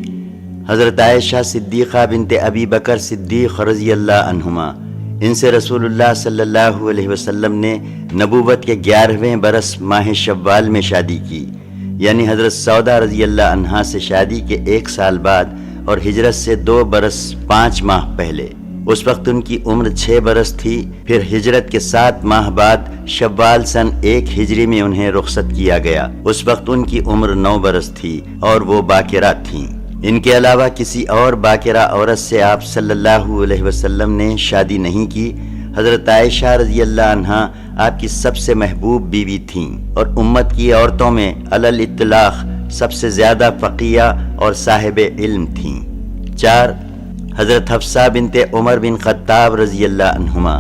حضرت عائشہ صدیقہ بنت ابی بکر صدیق رضی اللہ عنہما۔ ان سے رسول اللہ صلی اللہ علیہ وسلم نے نبوت کے 11ویں برس ماہ شوال میں شادی کی، یعنی حضرت سودا رضی اللہ عنہا سے شادی کے 1 سال بعد اور ہجرت سے 2 برس 5 ماہ پہلے۔ اس وقت ان کی عمر 6 برس تھی۔ پھر ہجرت کے 7 ماہ بعد شوال سن 1 ہجری میں انہیں رخصت کیا گیا۔ اس وقت ان کی عمر 9 برس تھی اور وہ باکرہ تھیں۔ ان کے علاوہ کسی اور باکرہ عورت سے آپ صلی اللہ علیہ وسلم نے شادی نہیں کی۔ حضرت عائشہ رضی اللہ عنہا آپ کی سب سے محبوب بیوی تھیں اور امت کی عورتوں میں علی الاطلاق سب سے زیادہ فقیہ اور صاحب علم تھیں۔ 4. حضرت حفصہ بنت عمر بن خطاب رضی اللہ عنہما۔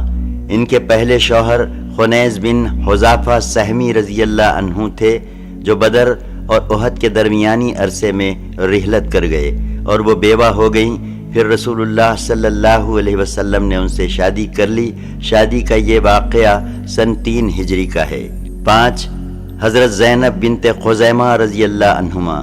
ان کے پہلے شوہر خنیز بن حذافہ سہمی رضی اللہ عنہ تھے، جو بدر اور احد کے درمیانی عرصے میں رحلت کر گئے اور وہ بیوہ ہو گئیں۔ پھر رسول اللہ صلی اللہ علیہ وسلم نے ان سے شادی کر لی۔ شادی کا یہ واقعہ سن 3 ہجری کا ہے۔ 5. حضرت زینب بنت خزیمہ رضی اللہ عنہما۔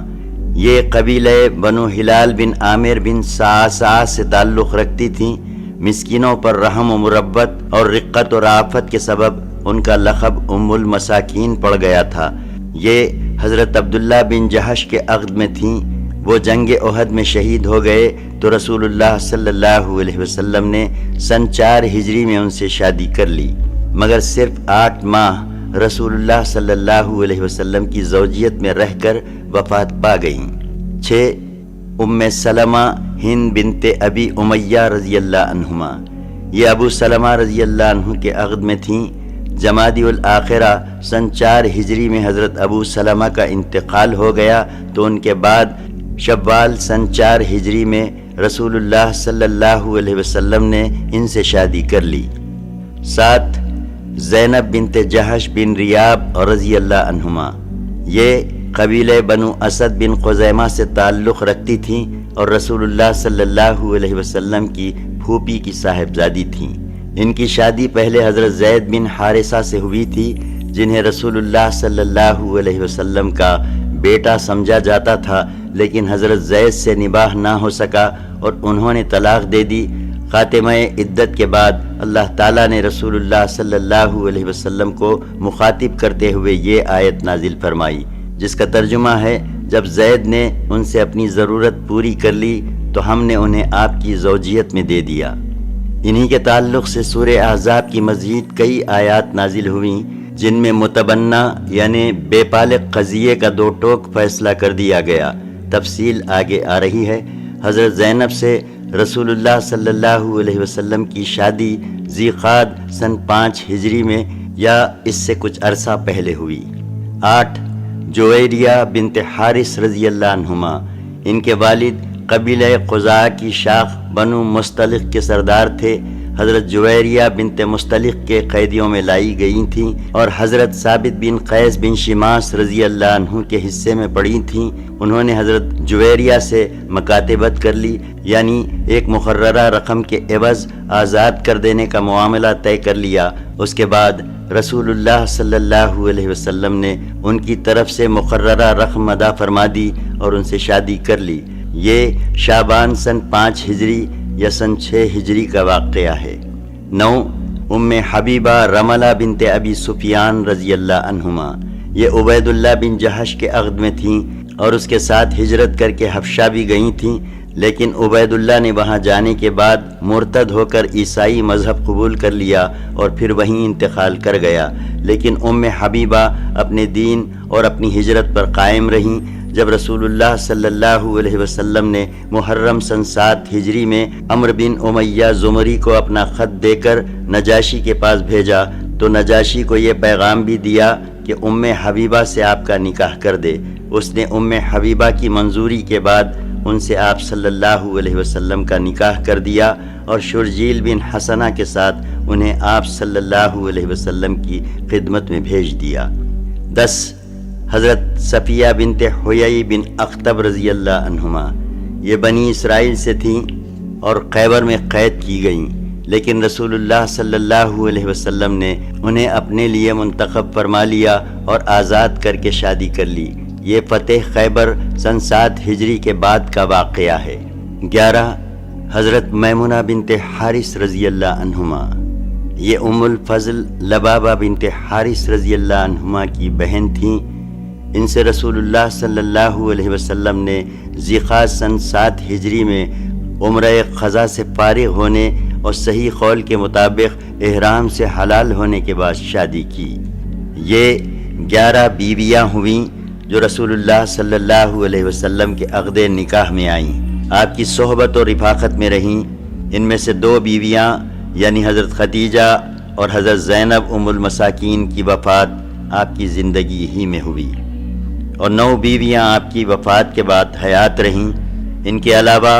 یہ قبیلہ بنو ہلال بن عامر بن صعصعہ سے تعلق رکھتی تھیں۔ مسکینوں پر رحم و مربت اور رقت و رافت کے سبب ان کا لقب ام المساکین پڑ گیا تھا۔ یہ حضرت عبداللہ بن جہش کے عقد میں تھیں۔ وہ جنگ احد میں شہید ہو گئے تو رسول اللہ صلی اللہ علیہ وسلم نے سن 4 ہجری میں ان سے شادی کر لی، مگر صرف 8 ماہ رسول اللہ صلی اللہ علیہ وسلم کی زوجیت میں رہ کر وفات پا گئیں۔ 6. ام سلمہ ہند بنت ابی امیہ رضی اللہ عنہما، یہ ابو سلمہ رضی اللہ عنہ کے عقد میں تھیں۔ جمادی الاخرہ سن 4 ہجری میں حضرت ابو سلمہ کا انتقال ہو گیا، تو ان کے بعد شوال سن 4 ہجری میں رسول اللہ صلی اللہ علیہ وسلم نے ان سے شادی کر لی۔ 7 زینب بنت جہش بن ریاب رضی اللہ عنہما، یہ قبیلہ بنو اسد بن خزیمہ سے تعلق رکھتی تھیں اور رسول اللہ صلی اللہ علیہ وسلم کی پھوپھی کی صاحبزادی تھیں۔ ان کی شادی پہلے حضرت زید بن حارثہ سے ہوئی تھی، جنہیں رسول اللہ صلی اللہ علیہ وسلم کا بیٹا سمجھا جاتا تھا، لیکن حضرت زید سے نباہ نہ ہو سکا اور انہوں نے طلاق دے دی۔ خاتمہ عدت کے بعد اللہ تعالیٰ نے رسول اللہ صلی اللہ علیہ وسلم کو مخاطب کرتے ہوئے یہ آیت نازل فرمائی، جس کا ترجمہ ہے، جب زید نے ان سے اپنی ضرورت پوری کر لی تو ہم نے انہیں آپ کی زوجیت میں دے دیا۔ انہی کے تعلق سے سورہ احزاب کی مزید کئی آیات نازل ہوئیں، جن میں متبنہ یعنی بے پالغ قضیے کا 2 ٹوک فیصلہ کر دیا گیا۔ تفصیل آگے آ رہی ہے۔ حضرت زینب سے رسول اللہ صلی اللہ علیہ وسلم کی شادی ذیقعد سن 5 ہجری میں یا اس سے کچھ عرصہ پہلے ہوئی۔ 8 جویریہ بنت حارث رضی اللہ عنہما، ان کے والد قبیلہ قزاع کی شاخ بنو مستلق کے سردار تھے۔ حضرت جویریہ بنت مستلق کے قیدیوں میں لائی گئی تھیں اور حضرت ثابت بن قیس بن شماس رضی اللہ عنہ کے حصے میں پڑی تھیں۔ انہوں نے حضرت جویریہ سے مکاتبت کر لی، یعنی ایک مقررہ رقم کے عوض آزاد کر دینے کا معاملہ طے کر لیا۔ اس کے بعد رسول اللہ صلی اللہ علیہ وسلم نے ان کی طرف سے مقررہ رقم ادا فرما دی اور ان سے شادی کر لی۔ یہ شعبان سن 5 ہجری یا سن 6 ہجری کا واقعہ ہے۔ 9 ام حبیبہ رملہ بنت ابی سفیان رضی اللہ عنہما، یہ عبید اللہ بن جہش کے عقد میں تھیں اور اس کے ساتھ ہجرت کر کے حبشہ بھی گئی تھیں، لیکن عبید اللہ نے وہاں جانے کے بعد مرتد ہو کر عیسائی مذہب قبول کر لیا اور پھر وہیں انتقال کر گیا، لیکن ام حبیبہ اپنے دین اور اپنی ہجرت پر قائم رہیں۔ جب رسول اللہ صلی اللہ علیہ وسلم نے محرم سن 7 ہجری میں عمرو بن امیہ زمری کو اپنا خط دے کر نجاشی کے پاس بھیجا تو نجاشی کو یہ پیغام بھی دیا کہ ام حبیبہ سے آپ کا نکاح کر دے۔ اس نے ام حبیبہ کی منظوری کے بعد ان سے آپ صلی اللہ علیہ وسلم کا نکاح کر دیا اور شرجیل بن حسنہ کے ساتھ انہیں آپ صلی اللہ علیہ وسلم کی خدمت میں بھیج دیا۔ 10 حضرت صفیہ بنت حیی بن اخطب رضی اللہ عنہما، یہ بنی اسرائیل سے تھیں اور خیبر میں قید کی گئیں، لیکن رسول اللہ صلی اللہ علیہ وسلم نے انہیں اپنے لیے منتخب فرما لیا اور آزاد کر کے شادی کر لی۔ یہ فتح خیبر سن 7 ہجری کے بعد کا واقعہ ہے۔ 11 حضرت میمونہ بنت حارث رضی اللہ عنہما، یہ ام الفضل لبابہ بنت حارث رضی اللہ عنہما کی بہن تھیں۔ ان سے رسول اللہ صلی اللہ علیہ وسلم نے ذیقعد سن 7 ہجری میں عمرہ قضا سے فارغ ہونے اور صحیح قول کے مطابق احرام سے حلال ہونے کے بعد شادی کی۔ یہ 11 بیویاں ہوئیں جو رسول اللہ صلی اللہ علیہ وسلم کے عقد نکاح میں آئیں، آپ کی صحبت اور رفاقت میں رہیں۔ ان میں سے 2 بیویاں یعنی حضرت خدیجہ اور حضرت زینب ام المساکین کی وفات آپ کی زندگی ہی میں ہوئی اور 9 بیویاں آپ کی وفات کے بعد حیات رہیں۔ ان کے علاوہ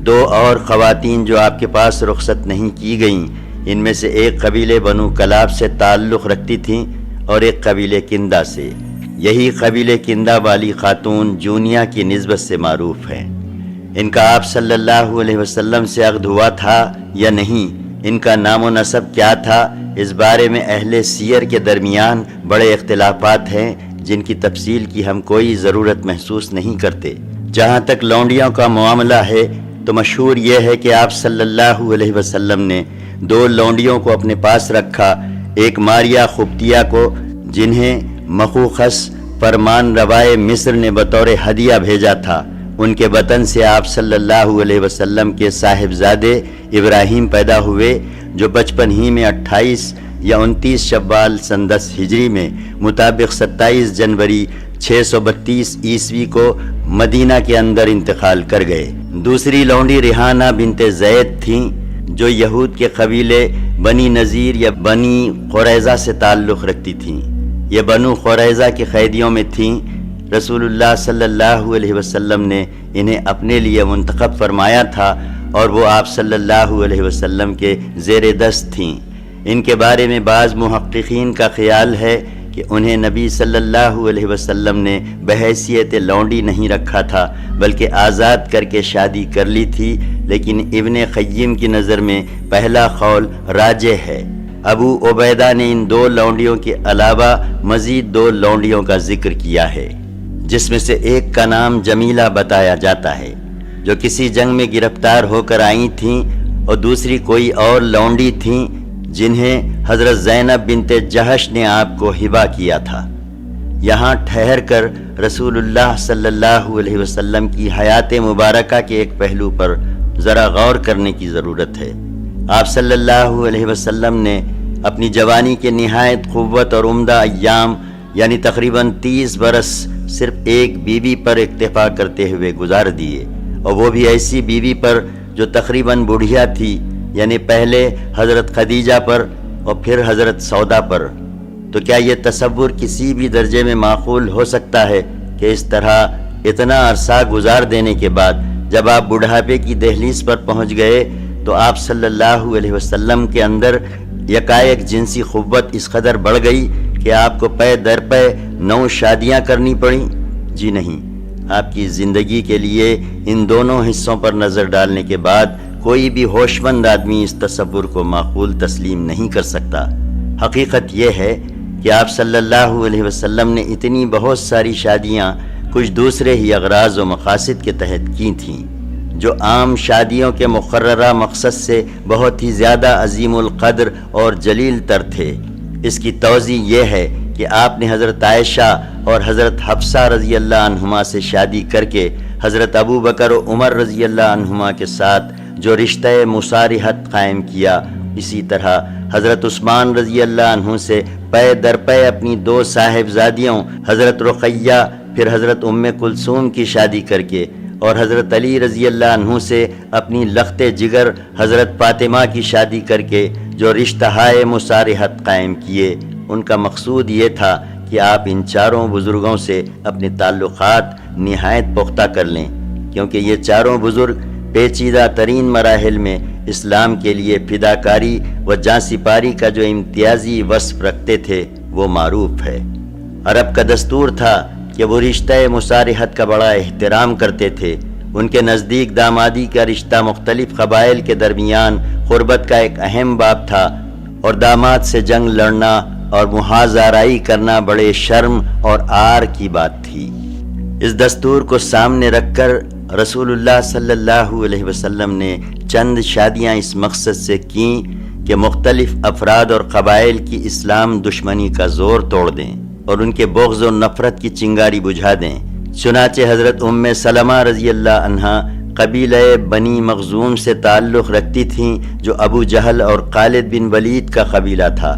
2 اور خواتین جو آپ کے پاس رخصت نہیں کی گئیں، ان میں سے ایک قبیلے بنو کلاب سے تعلق رکھتی تھیں اور ایک قبیلے کندہ سے۔ یہی قبیلے کندہ والی خاتون جونیہ کی نسبت سے معروف ہے۔ ان کا آپ صلی اللہ علیہ وسلم سے عقد ہوا تھا یا نہیں، ان کا نام و نسب کیا تھا، اس بارے میں اہل سیر کے درمیان بڑے اختلافات ہیں جن کی تفصیل کی ہم کوئی ضرورت محسوس نہیں کرتے۔ جہاں تک لونڈیوں کا معاملہ ہے تو مشہور یہ ہے کہ آپ صلی اللہ علیہ وسلم نے 2 لونڈیوں کو اپنے پاس رکھا، ایک ماریا خبتیہ کو جنہیں مخوخس فرمان روائے مصر نے بطور ہدیہ بھیجا تھا۔ ان کے وطن سے آپ صلی اللہ علیہ وسلم کے صاحبزادے ابراہیم پیدا ہوئے جو بچپن ہی میں 28 یا 29 شوال سن 10 ہجری میں مطابق 27 جنوری 632 عیسوی کو مدینہ کے اندر انتقال کر گئے۔ دوسری لونڈی ریحانہ بنت زید تھیں جو یہود کے قبیلے بنی نذیر یا بنی قریظہ سے تعلق رکھتی تھیں۔ یہ بنو قریظہ کے قیدیوں میں تھیں۔ رسول اللہ صلی اللہ علیہ وسلم نے انہیں اپنے لیے منتخب فرمایا تھا اور وہ آپ صلی اللہ علیہ وسلم کے زیر دست تھیں۔ ان کے بارے میں بعض محققین کا خیال ہے کہ انہیں نبی صلی اللہ علیہ وسلم نے بحیثیت لونڈی نہیں رکھا تھا بلکہ آزاد کر کے شادی کر لی تھی، لیکن ابن قیم کی نظر میں پہلا قول راجح ہے۔ ابو عبیدہ نے ان 2 لونڈیوں کے علاوہ مزید 2 لونڈیوں کا ذکر کیا ہے، جس میں سے ایک کا نام جمیلہ بتایا جاتا ہے جو کسی جنگ میں گرفتار ہو کر آئی تھیں، اور دوسری کوئی اور لونڈی تھیں جنہیں حضرت زینب بنت جہش نے آپ کو ہبہ کیا تھا۔ یہاں ٹھہر کر رسول اللہ صلی اللہ علیہ وسلم کی حیات مبارکہ کے ایک پہلو پر ذرا غور کرنے کی ضرورت ہے۔ آپ صلی اللہ علیہ وسلم نے اپنی جوانی کے نہایت قوت اور عمدہ ایام یعنی تقریباً 30 برس صرف ایک بیوی پر اکتفا کرتے ہوئے گزار دیے، اور وہ بھی ایسی بیوی پر جو تقریباً بوڑھیا تھی، یعنی پہلے حضرت خدیجہ پر اور پھر حضرت سودا پر۔ تو کیا یہ تصور کسی بھی درجے میں معقول ہو سکتا ہے کہ اس طرح اتنا عرصہ گزار دینے کے بعد جب آپ بڑھاپے کی دہلیز پر پہنچ گئے تو آپ صلی اللہ علیہ وسلم کے اندر یکایک جنسی قوت اس قدر بڑھ گئی کہ آپ کو پے در پے 9 شادیاں کرنی پڑیں؟ جی نہیں، آپ کی زندگی کے لیے ان دونوں حصوں پر نظر ڈالنے کے بعد کوئی بھی ہوش مند آدمی اس تصور کو معقول تسلیم نہیں کر سکتا۔ حقیقت یہ ہے کہ آپ صلی اللہ علیہ وسلم نے اتنی بہت ساری شادیاں کچھ دوسرے ہی اغراض و مقاصد کے تحت کی تھیں، جو عام شادیوں کے مقررہ مقصد سے بہت ہی زیادہ عظیم القدر اور جلیل تر تھے۔ اس کی توضیح یہ ہے کہ آپ نے حضرت عائشہ اور حضرت حفصہ رضی اللہ عنہما سے شادی کر کے حضرت ابو بکر و عمر رضی اللہ عنہما کے ساتھ جو رشتہ مصارحت قائم کیا، اسی طرح حضرت عثمان رضی اللہ عنہ سے پے در پے اپنی 2 صاحبزادیوں حضرت رقیہ پھر حضرت ام کلثوم کی شادی کر کے، اور حضرت علی رضی اللہ عنہ سے اپنی لخت جگر حضرت فاطمہ کی شادی کر کے جو رشتہائے مصارحت قائم کیے۔ ان کا مقصود یہ تھا کہ آپ ان چاروں بزرگوں سے اپنے تعلقات نہایت پختہ کر لیں، کیونکہ یہ چاروں بزرگ پیچیدہ ترین مراحل میں اسلام کے لیے فداکاری و جاں سپاری کا جو امتیازی وصف رکھتے تھے وہ معروف ہے۔ عرب کا دستور تھا کہ وہ رشتہ مصارحت کا بڑا احترام کرتے تھے۔ ان کے نزدیک دامادی کا رشتہ مختلف قبائل کے درمیان قربت کا ایک اہم باب تھا، اور داماد سے جنگ لڑنا اور محاذ آرائی کرنا بڑے شرم اور عار کی بات تھی۔ اس دستور کو سامنے رکھ کر رسول اللہ صلی اللہ علیہ وسلم نے چند شادیاں اس مقصد سے کیں کہ مختلف افراد اور قبائل کی اسلام دشمنی کا زور توڑ دیں اور ان کے بغض و نفرت کی چنگاری بجھا دیں۔ چنانچہ حضرت ام سلمہ رضی اللہ عنہا قبیلہ بنی مخزوم سے تعلق رکھتی تھیں، جو ابو جہل اور خالد بن ولید کا قبیلہ تھا۔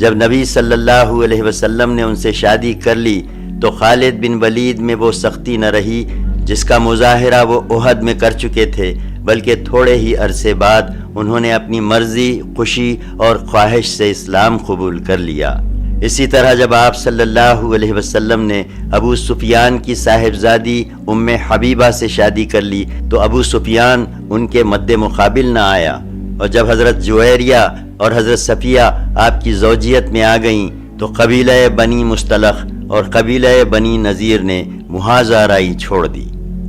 جب نبی صلی اللہ علیہ وسلم نے ان سے شادی کر لی تو خالد بن ولید میں وہ سختی نہ رہی جس کا مظاہرہ وہ احد میں کر چکے تھے، بلکہ تھوڑے ہی عرصے بعد انہوں نے اپنی مرضی، خوشی اور خواہش سے اسلام قبول کر لیا۔ اسی طرح جب آپ صلی اللہ علیہ وسلم نے ابو سفیان کی صاحبزادی ام حبیبہ سے شادی کر لی تو ابو سفیان ان کے مد مقابل نہ آیا، اور جب حضرت جویریہ اور حضرت صفیہ آپ کی زوجیت میں آ گئیں تو قبیلہ بنی مصطلق اور قبیلہ بنی نذیر نے محاذ آرائی چھوڑ دی۔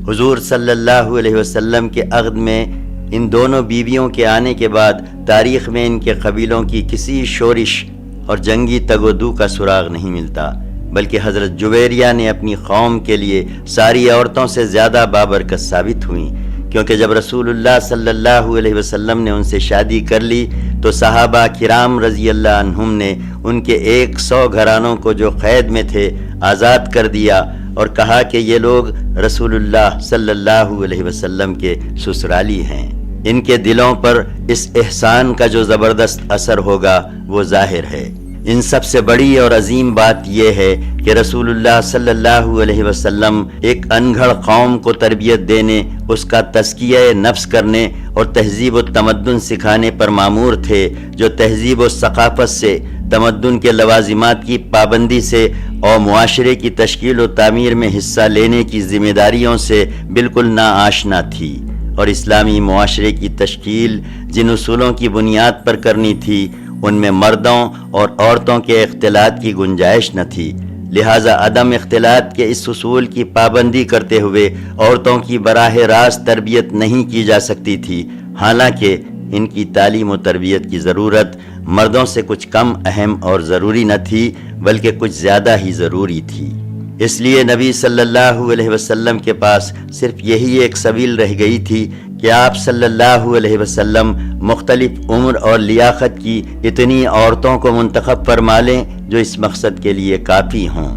حضور صلی اللہ علیہ وسلم کے عقد میں ان دونوں بیویوں کے آنے کے بعد تاریخ میں ان کے قبیلوں کی کسی شورش اور جنگی تگ و دو کا سراغ نہیں ملتا، بلکہ حضرت جویریہ نے اپنی قوم کے لیے ساری عورتوں سے زیادہ بابرکت ثابت ہوئیں، کیونکہ جب رسول اللہ صلی اللہ علیہ وسلم نے ان سے شادی کر لی تو صحابہ کرام رضی اللہ عنہم نے ان کے 100 گھرانوں کو جو قید میں تھے آزاد کر دیا اور کہا کہ یہ لوگ رسول اللہ صلی اللہ علیہ وسلم کے سسرالی ہیں۔ ان کے دلوں پر اس احسان کا جو زبردست اثر ہوگا وہ ظاہر ہے۔ ان سب سے بڑی اور عظیم بات یہ ہے کہ کہ رسول اللہ صلی اللہ علیہ وسلم ایک انگھڑ قوم کو تربیت دینے، اس کا تزکیہ نفس کرنے اور تہذیب و تمدن سکھانے پر مامور تھے، جو تہذیب و ثقافت سے، تمدن کے لوازمات کی پابندی سے اور معاشرے کی تشکیل و تعمیر میں حصہ لینے کی ذمہ داریوں سے بالکل ناآشنا تھی، اور اسلامی معاشرے کی تشکیل جن اصولوں کی بنیاد پر کرنی تھی ان میں مردوں اور عورتوں کے اختلاط کی گنجائش نہ تھی، لہٰذا عدم اختلاط کے اس اصول کی پابندی کرتے ہوئے عورتوں کی براہ راست تربیت نہیں کی جا سکتی تھی، حالانکہ ان کی تعلیم و تربیت کی ضرورت مردوں سے کچھ کم اہم اور ضروری نہ تھی بلکہ کچھ زیادہ ہی ضروری تھی۔ اس لیے نبی صلی اللہ علیہ وسلم کے پاس صرف یہی ایک سبیل رہ گئی تھی کہ آپ صلی اللہ علیہ وسلم مختلف عمر اور لیاقت کی اتنی عورتوں کو منتخب فرما لیں جو اس مقصد کے لیے کافی ہوں،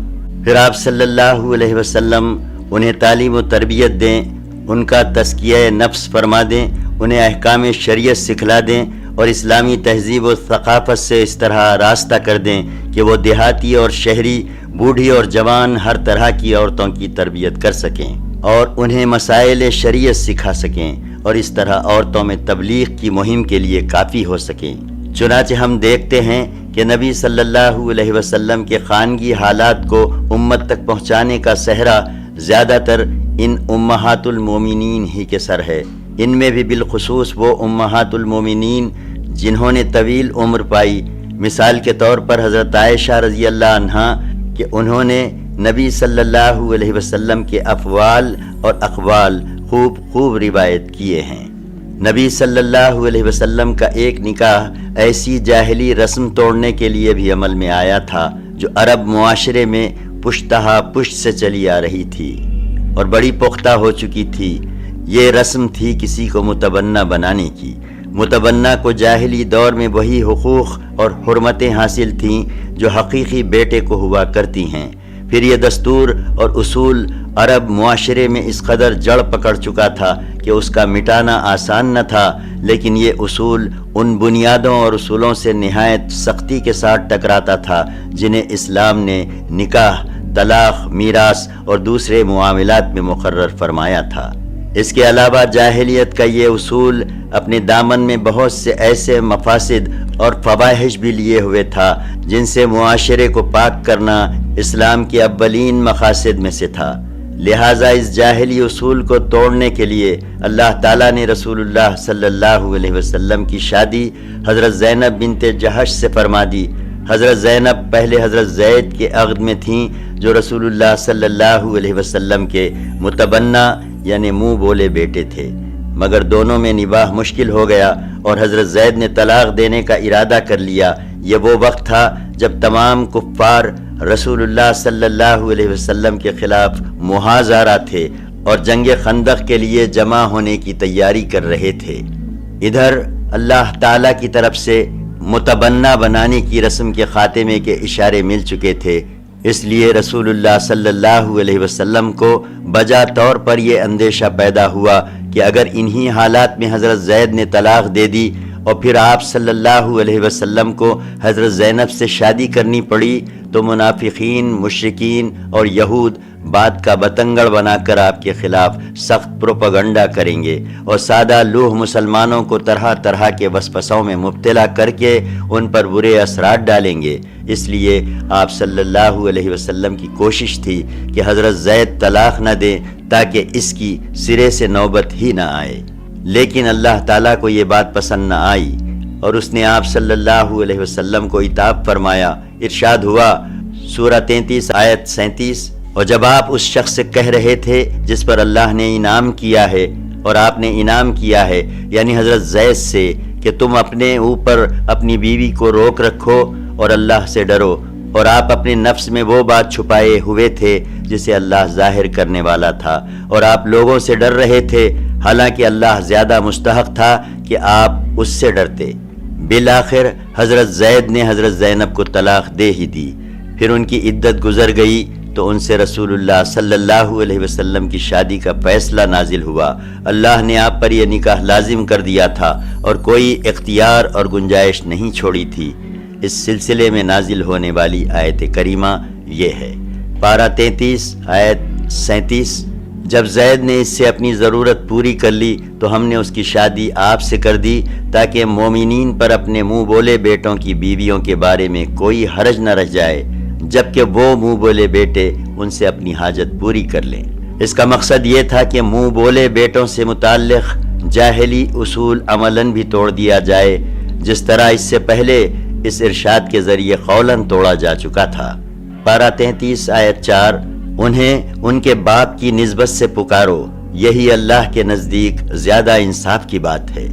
پھر آپ صلی اللہ علیہ وسلم انہیں تعلیم و تربیت دیں، ان کا تزکیہ نفس فرما دیں، انہیں احکام شریعت سکھلا دیں اور اسلامی تہذیب و ثقافت سے اس طرح راستہ کر دیں کہ وہ دیہاتی اور شہری، بوڑھی اور جوان ہر طرح کی عورتوں کی تربیت کر سکیں اور انہیں مسائل شریعت سکھا سکیں اور اس طرح عورتوں میں تبلیغ کی مہم کے لیے کافی ہو سکیں۔ چنانچہ ہم دیکھتے ہیں کہ نبی صلی اللہ علیہ وسلم کے خانگی حالات کو امت تک پہنچانے کا صحرا زیادہ تر ان امہات المومنین ہی کے سر ہے، ان میں بھی بالخصوص وہ امہات المومنین جنہوں نے طویل عمر پائی، مثال کے طور پر حضرت عائشہ رضی اللہ عنہا کہ انہوں نے نبی صلی اللہ علیہ وسلم کے افعال اور اقوال خوب روایت کیے ہیں۔ نبی صلی اللہ علیہ وسلم کا ایک نکاح ایسی جاہلی رسم توڑنے کے لیے بھی عمل میں آیا تھا جو عرب معاشرے میں پشتہا پشت سے چلی آ رہی تھی اور بڑی پختہ ہو چکی تھی۔ یہ رسم تھی کسی کو متبنہ بنانے کی۔ متبنہ کو جاہلی دور میں وہی حقوق اور حرمتیں حاصل تھیں جو حقیقی بیٹے کو ہوا کرتی ہیں۔ پھر یہ دستور اور اصول عرب معاشرے میں اس قدر جڑ پکڑ چکا تھا کہ اس کا مٹانا آسان نہ تھا، لیکن یہ اصول ان بنیادوں اور اصولوں سے نہایت سختی کے ساتھ ٹکراتا تھا جنہیں اسلام نے نکاح، طلاق، میراث اور دوسرے معاملات میں مقرر فرمایا تھا۔ اس کے علاوہ جاہلیت کا یہ اصول اپنے دامن میں بہت سے ایسے مفاسد اور فواحش بھی لیے ہوئے تھا جن سے معاشرے کو پاک کرنا اسلام کے اولین مقاصد میں سے تھا، لہٰذا اس جاہلی اصول کو توڑنے کے لیے اللہ تعالیٰ نے رسول اللہ صلی اللہ علیہ وسلم کی شادی حضرت زینب بنت جہش سے فرما دی۔ حضرت زینب پہلے حضرت زید کے عقد میں تھیں جو رسول اللہ صلی اللہ علیہ وسلم کے متبنہ یعنی منہ بولے بیٹے تھے، مگر دونوں میں نباہ مشکل ہو گیا اور حضرت زید نے طلاق دینے کا ارادہ کر لیا۔ یہ وہ وقت تھا جب تمام کفار رسول اللہ صلی اللہ علیہ وسلم کے خلاف محاذ آرا تھے اور جنگ خندق کے لیے جمع ہونے کی تیاری کر رہے تھے۔ ادھر اللہ تعالیٰ کی طرف سے متبنہ بنانے کی رسم کے خاتمے کے اشارے مل چکے تھے، اس لیے رسول اللہ صلی اللہ علیہ وسلم کو بجا طور پر یہ اندیشہ پیدا ہوا کہ اگر انہی حالات میں حضرت زید نے طلاق دے دی اور پھر آپ صلی اللہ علیہ وسلم کو حضرت زینب سے شادی کرنی پڑی تو منافقین، مشرکین اور یہود بات کا بتنگڑ بنا کر آپ کے خلاف سخت پروپیگنڈا کریں گے اور سادہ لوح مسلمانوں کو طرح طرح کے وسوسوں میں مبتلا کر کے ان پر برے اثرات ڈالیں گے۔ اس لیے آپ صلی اللہ علیہ وسلم کی کوشش تھی کہ حضرت زید طلاق نہ دیں تاکہ اس کی سرے سے نوبت ہی نہ آئے، لیکن اللہ تعالیٰ کو یہ بات پسند نہ آئی اور اس نے آپ صلی اللہ علیہ وسلم کو عتاب فرمایا۔ ارشاد ہوا سورہ 33 آیت 37، اور جب آپ اس شخص سے کہہ رہے تھے جس پر اللہ نے انعام کیا ہے اور آپ نے انعام کیا ہے یعنی حضرت زید سے کہ تم اپنے اوپر اپنی بیوی کو روک رکھو اور اللہ سے ڈرو، اور آپ اپنے نفس میں وہ بات چھپائے ہوئے تھے جسے اللہ ظاہر کرنے والا تھا اور آپ لوگوں سے ڈر رہے تھے، حالانکہ اللہ زیادہ مستحق تھا کہ آپ اس سے ڈرتے۔ بالآخر حضرت زید نے حضرت زینب کو طلاق دے ہی دی۔ پھر ان کی عدت گزر گئی تو ان سے رسول اللہ صلی اللہ علیہ وسلم کی شادی کا فیصلہ نازل ہوا۔ اللہ نے آپ پر یہ نکاح لازم کر دیا تھا اور کوئی اختیار اور گنجائش نہیں چھوڑی تھی۔ اس سلسلے میں نازل ہونے والی آیت کریمہ یہ ہے۔ پارہ 33 آیت 37۔ جب زید نے اس سے اپنی ضرورت پوری کر لی تو ہم نے اس کی شادی آپ سے کر دی تاکہ مومنین پر اپنے منہ بولے بیٹوں کی بیویوں کے بارے میں کوئی حرج نہ رہ جائے، جبکہ وہ منہ بولے بیٹے ان سے اپنی حاجت پوری کر لیں۔ اس کا مقصد یہ تھا کہ منہ بولے بیٹوں سے متعلق جاہلی اصول عملاً بھی توڑ دیا جائے، جس طرح اس سے پہلے اس ارشاد کے ذریعے قولاً توڑا جا چکا تھا۔ پارہ 33 آیت 4، انہیں ان کے باپ کی نسبت سے پکارو، یہی اللہ کے نزدیک زیادہ انصاف کی بات ہے۔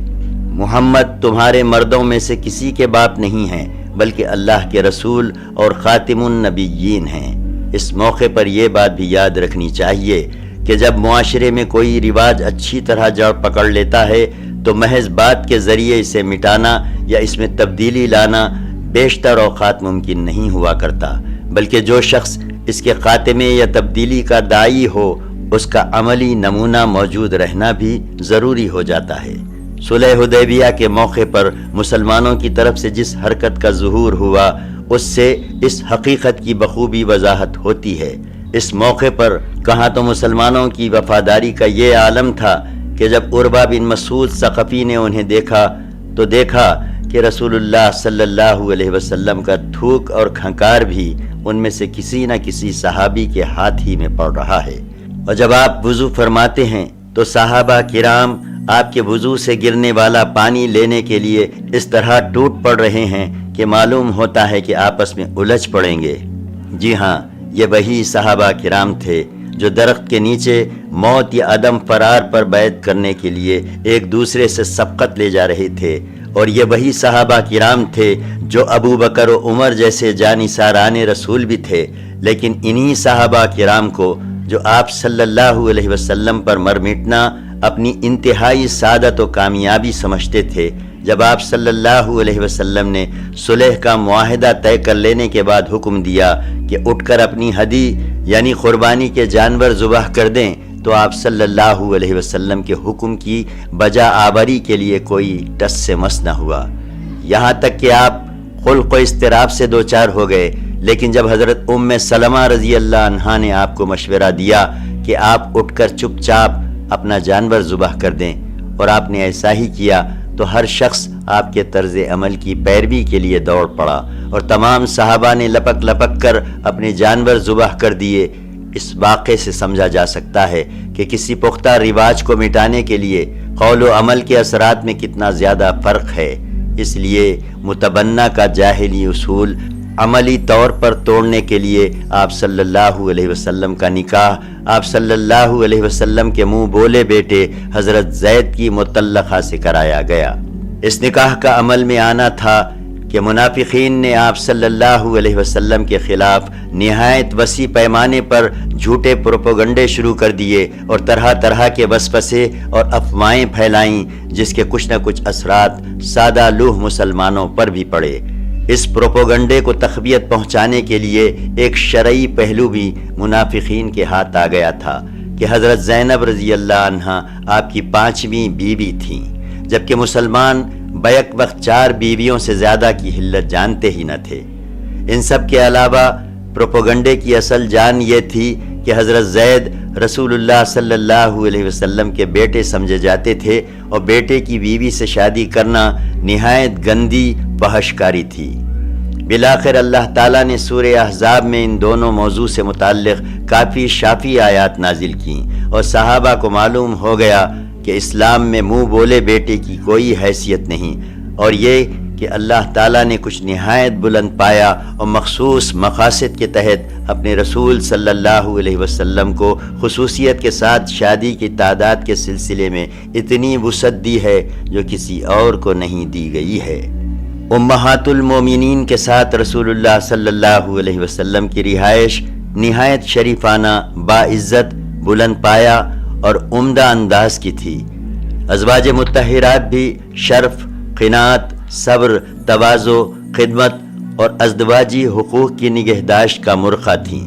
محمد تمہارے مردوں میں سے کسی کے باپ نہیں ہیں، بلکہ اللہ کے رسول اور خاتم النبیین ہیں۔ اس موقع پر یہ بات بھی یاد رکھنی چاہیے کہ جب معاشرے میں کوئی رواج اچھی طرح جڑ پکڑ لیتا ہے تو محض بات کے ذریعے اسے مٹانا یا اس میں تبدیلی لانا بیشتر اوقات ممکن نہیں ہوا کرتا، بلکہ جو شخص اس کے خاتمے یا تبدیلی کا داعی ہو اس کا عملی نمونہ موجود رہنا بھی ضروری ہو جاتا ہے۔ صلح حدیبیہ کے موقع پر مسلمانوں کی طرف سے جس حرکت کا ظہور ہوا اس سے اس حقیقت کی بخوبی وضاحت ہوتی ہے۔ اس موقع پر کہاں تو مسلمانوں کی وفاداری کا یہ عالم تھا کہ جب عربہ بن مسعود ثقفی نے انہیں دیکھا تو دیکھا کہ رسول اللہ صلی اللہ علیہ وسلم کا تھوک اور کھنکار بھی ان میں سے کسی نہ کسی صحابی کے ہاتھ ہی میں پڑ رہا ہے، اور جب آپ وضو فرماتے ہیں تو صحابہ کرام آپ کے وضو سے گرنے والا پانی لینے کے لیے اس طرح ٹوٹ پڑ رہے ہیں کہ معلوم ہوتا ہے کہ آپس میں الجھ پڑیں گے۔ جی ہاں، یہ وہی صحابہ کرام تھے جو درخت کے نیچے موت یا عدم فرار پر بیعت کرنے کے لیے ایک دوسرے سے سبقت لے جا رہے تھے، اور یہ وہی صحابہ کرام تھے جو ابو بکر و عمر جیسے جانثاران رسول بھی تھے، لیکن انہی صحابہ کرام کو جو آپ صلی اللہ علیہ وسلم پر مر مٹنا اپنی انتہائی سعادت و کامیابی سمجھتے تھے، جب آپ صلی اللہ علیہ وسلم نے صلح کا معاہدہ طے کر لینے کے بعد حکم دیا کہ اٹھ کر اپنی ہدی یعنی قربانی کے جانور ذبح کر دیں، تو آپ صلی اللہ علیہ وسلم کے حکم کی بجا آوری کے لیے کوئی ٹس سے مس نہ ہوا، یہاں تک کہ آپ خلق و اضطراب سے دوچار ہو گئے۔ لیکن جب حضرت ام سلمہ رضی اللہ عنہا نے آپ کو مشورہ دیا کہ آپ اٹھ کر چپ چاپ اپنا جانور ذبح کر دیں، اور آپ نے ایسا ہی کیا، تو ہر شخص آپ کے طرز عمل کی پیروی کے لیے دوڑ پڑا، اور تمام صحابہ نے لپک لپک کر اپنے جانور ذبح کر دیے۔ اس واقعے سے سمجھا جا سکتا ہے کہ کسی پختہ رواج کو مٹانے کے لیے قول و عمل کے اثرات میں کتنا زیادہ فرق ہے۔ اس لیے متبنہ کا جاہلی اصول عملی طور پر توڑنے کے لیے آپ صلی اللہ علیہ وسلم کا نکاح آپ صلی اللہ علیہ وسلم کے منہ بولے بیٹے حضرت زید کی مطلقہ سے کرایا گیا۔ اس نکاح کا عمل میں آنا تھا کہ منافقین نے آپ صلی اللہ علیہ وسلم کے خلاف نہایت وسیع پیمانے پر جھوٹے پروپیگنڈے شروع کر دیے اور طرح طرح کے وسوسے اور افواہیں پھیلائیں، جس کے کچھ نہ کچھ اثرات سادہ لوح مسلمانوں پر بھی پڑے۔ اس پروپیگنڈے کو تقویت پہنچانے کے لیے ایک شرعی پہلو بھی منافقین کے ہاتھ آ گیا تھا کہ حضرت زینب رضی اللہ عنہا آپ کی 5ویں بیوی تھیں، جبکہ مسلمان بیک وقت 4 بیویوں سے زیادہ کی حلت جانتے ہی نہ تھے۔ ان سب کے علاوہ پروپیگنڈے کی اصل جان یہ تھی کہ حضرت زید رسول اللہ صلی اللہ علیہ وسلم کے بیٹے سمجھے جاتے تھے، اور بیٹے کی بیوی سے شادی کرنا نہایت گندی فحشکاری تھی۔ بالآخر اللہ تعالیٰ نے سورہ احزاب میں ان دونوں موضوع سے متعلق کافی شافی آیات نازل کیں، اور صحابہ کو معلوم ہو گیا کہ اسلام میں منہ بولے بیٹے کی کوئی حیثیت نہیں، اور یہ کہ اللہ تعالیٰ نے کچھ نہایت بلند پایا اور مخصوص مقاصد کے تحت اپنے رسول صلی اللہ علیہ وسلم کو خصوصیت کے ساتھ شادی کی تعداد کے سلسلے میں اتنی وسعت دی ہے جو کسی اور کو نہیں دی گئی ہے۔ امہات المومنین کے ساتھ رسول اللہ صلی اللہ علیہ وسلم کی رہائش نہایت شریفانہ، باعزت، بلند پایا اور عمدہ انداز کی تھی۔ ازواج مطہرات بھی شرف، قناعت، صبر، تواضع، خدمت اور ازدواجی حقوق کی نگہداشت کا مرخہ تھیں۔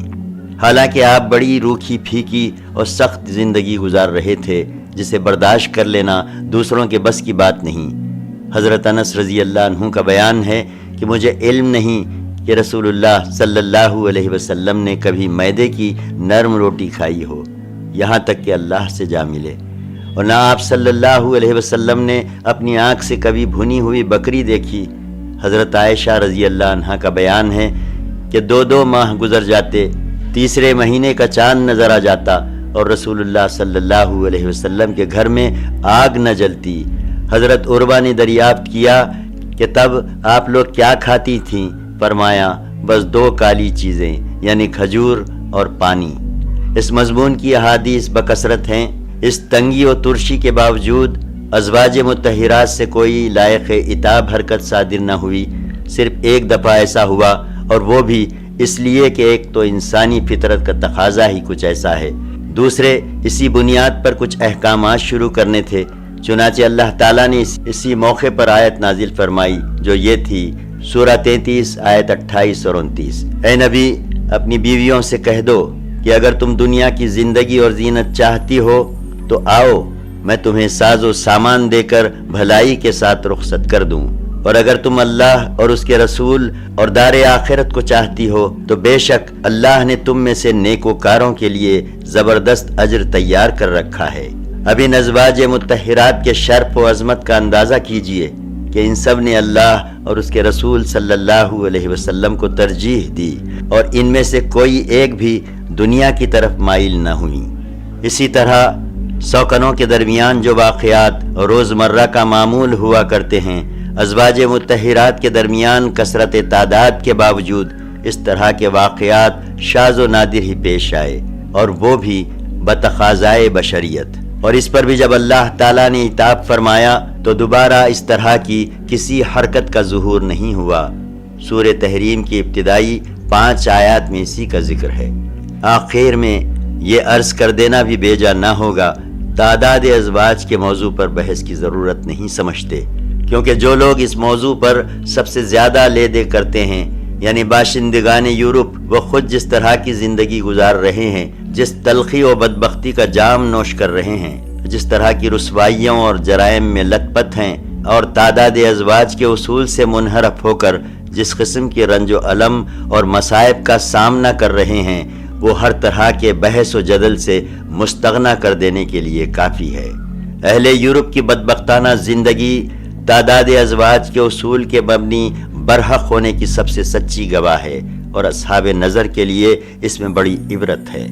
حالانکہ آپ بڑی روکھی پھیکی اور سخت زندگی گزار رہے تھے، جسے برداشت کر لینا دوسروں کے بس کی بات نہیں۔ حضرت انس رضی اللہ عنہ کا بیان ہے کہ مجھے علم نہیں کہ رسول اللہ صلی اللہ علیہ وسلم نے کبھی میدے کی نرم روٹی کھائی ہو، یہاں تک کہ اللہ سے جا ملے، اور نہ آپ صلی اللہ علیہ وسلم نے اپنی آنکھ سے کبھی بھنی ہوئی بکری دیکھی۔ حضرت عائشہ رضی اللہ عنہا کا بیان ہے کہ 2 ماہ گزر جاتے، تیسرے مہینے کا چاند نظر آ جاتا اور رسول اللہ صلی اللہ علیہ وسلم کے گھر میں آگ نہ جلتی۔ حضرت عروہ نے دریافت کیا کہ تب آپ لوگ کیا کھاتی تھیں؟ فرمایا بس 2 کالی چیزیں، یعنی کھجور اور پانی۔ اس مضمون کی احادیث بکثرت ہیں۔ اس تنگی و ترشی کے باوجود ازواج مطہرات سے کوئی لائق عتاب حرکت صادر نہ ہوئی۔ صرف ایک دفعہ ایسا ہوا، اور وہ بھی اس لیے کہ ایک تو انسانی فطرت کا تقاضا ہی کچھ ایسا ہے، دوسرے اسی بنیاد پر کچھ احکامات شروع کرنے تھے۔ چنانچہ اللہ تعالیٰ نے اسی موقع پر آیت نازل فرمائی جو یہ تھی، سورہ 33 آیت 28 اور 29۔ اے نبی، اپنی بیویوں سے کہہ دو کہ اگر تم دنیا کی زندگی اور زینت چاہتی ہو تو آؤ، میں تمہیں ساز و سامان دے کر بھلائی کے ساتھ رخصت کر دوں، اور اگر تم اللہ اور اس کے رسول اور دار آخرت کو چاہتی ہو تو بے شک اللہ نے تم میں سے نیکوکاروں کے لیے زبردست اجر تیار کر رکھا ہے۔ اب ان ازواج مطہرات کے شرف و عظمت کا اندازہ کیجئے کہ ان سب نے اللہ اور اس کے رسول صلی اللہ علیہ وسلم کو ترجیح دی، اور ان میں سے کوئی ایک بھی دنیا کی طرف مائل نہ ہوئی۔ اسی طرح سوکنوں کے درمیان جو واقعات روزمرہ کا معمول ہوا کرتے ہیں، ازواج مطہرات کے درمیان کثرت تعداد کے باوجود اس طرح کے واقعات شاذ و نادر ہی پیش آئے، اور وہ بھی بتقاضائے بشریت۔ اور اس پر بھی جب اللہ تعالیٰ نے عتاب فرمایا تو دوبارہ اس طرح کی کسی حرکت کا ظہور نہیں ہوا۔ سورہ تحریم کی ابتدائی 5 آیات میں اسی کا ذکر ہے۔ آخر میں یہ عرض کر دینا بھی بیجا نہ ہوگا، تعداد ازواج کے موضوع پر بحث کی ضرورت نہیں سمجھتے، کیونکہ جو لوگ اس موضوع پر سب سے زیادہ لے دے کرتے ہیں، یعنی باشندگان یورپ، وہ خود جس طرح کی زندگی گزار رہے ہیں، جس تلخی و بدبختی کا جام نوش کر رہے ہیں، جس طرح کی رسوائیوں اور جرائم میں لت پت ہیں، اور تعداد ازواج کے اصول سے منحرف ہو کر جس قسم کی رنج و الم اور مصائب کا سامنا کر رہے ہیں، وہ ہر طرح کے بحث و جدل سے مستغنی کر دینے کے لیے کافی ہے۔ اہل یورپ کی بدبختانہ زندگی تعداد ازواج کے اصول کے مبنی برحق ہونے کی سب سے سچی گواہ ہے، اور اصحاب نظر کے لیے اس میں بڑی عبرت ہے۔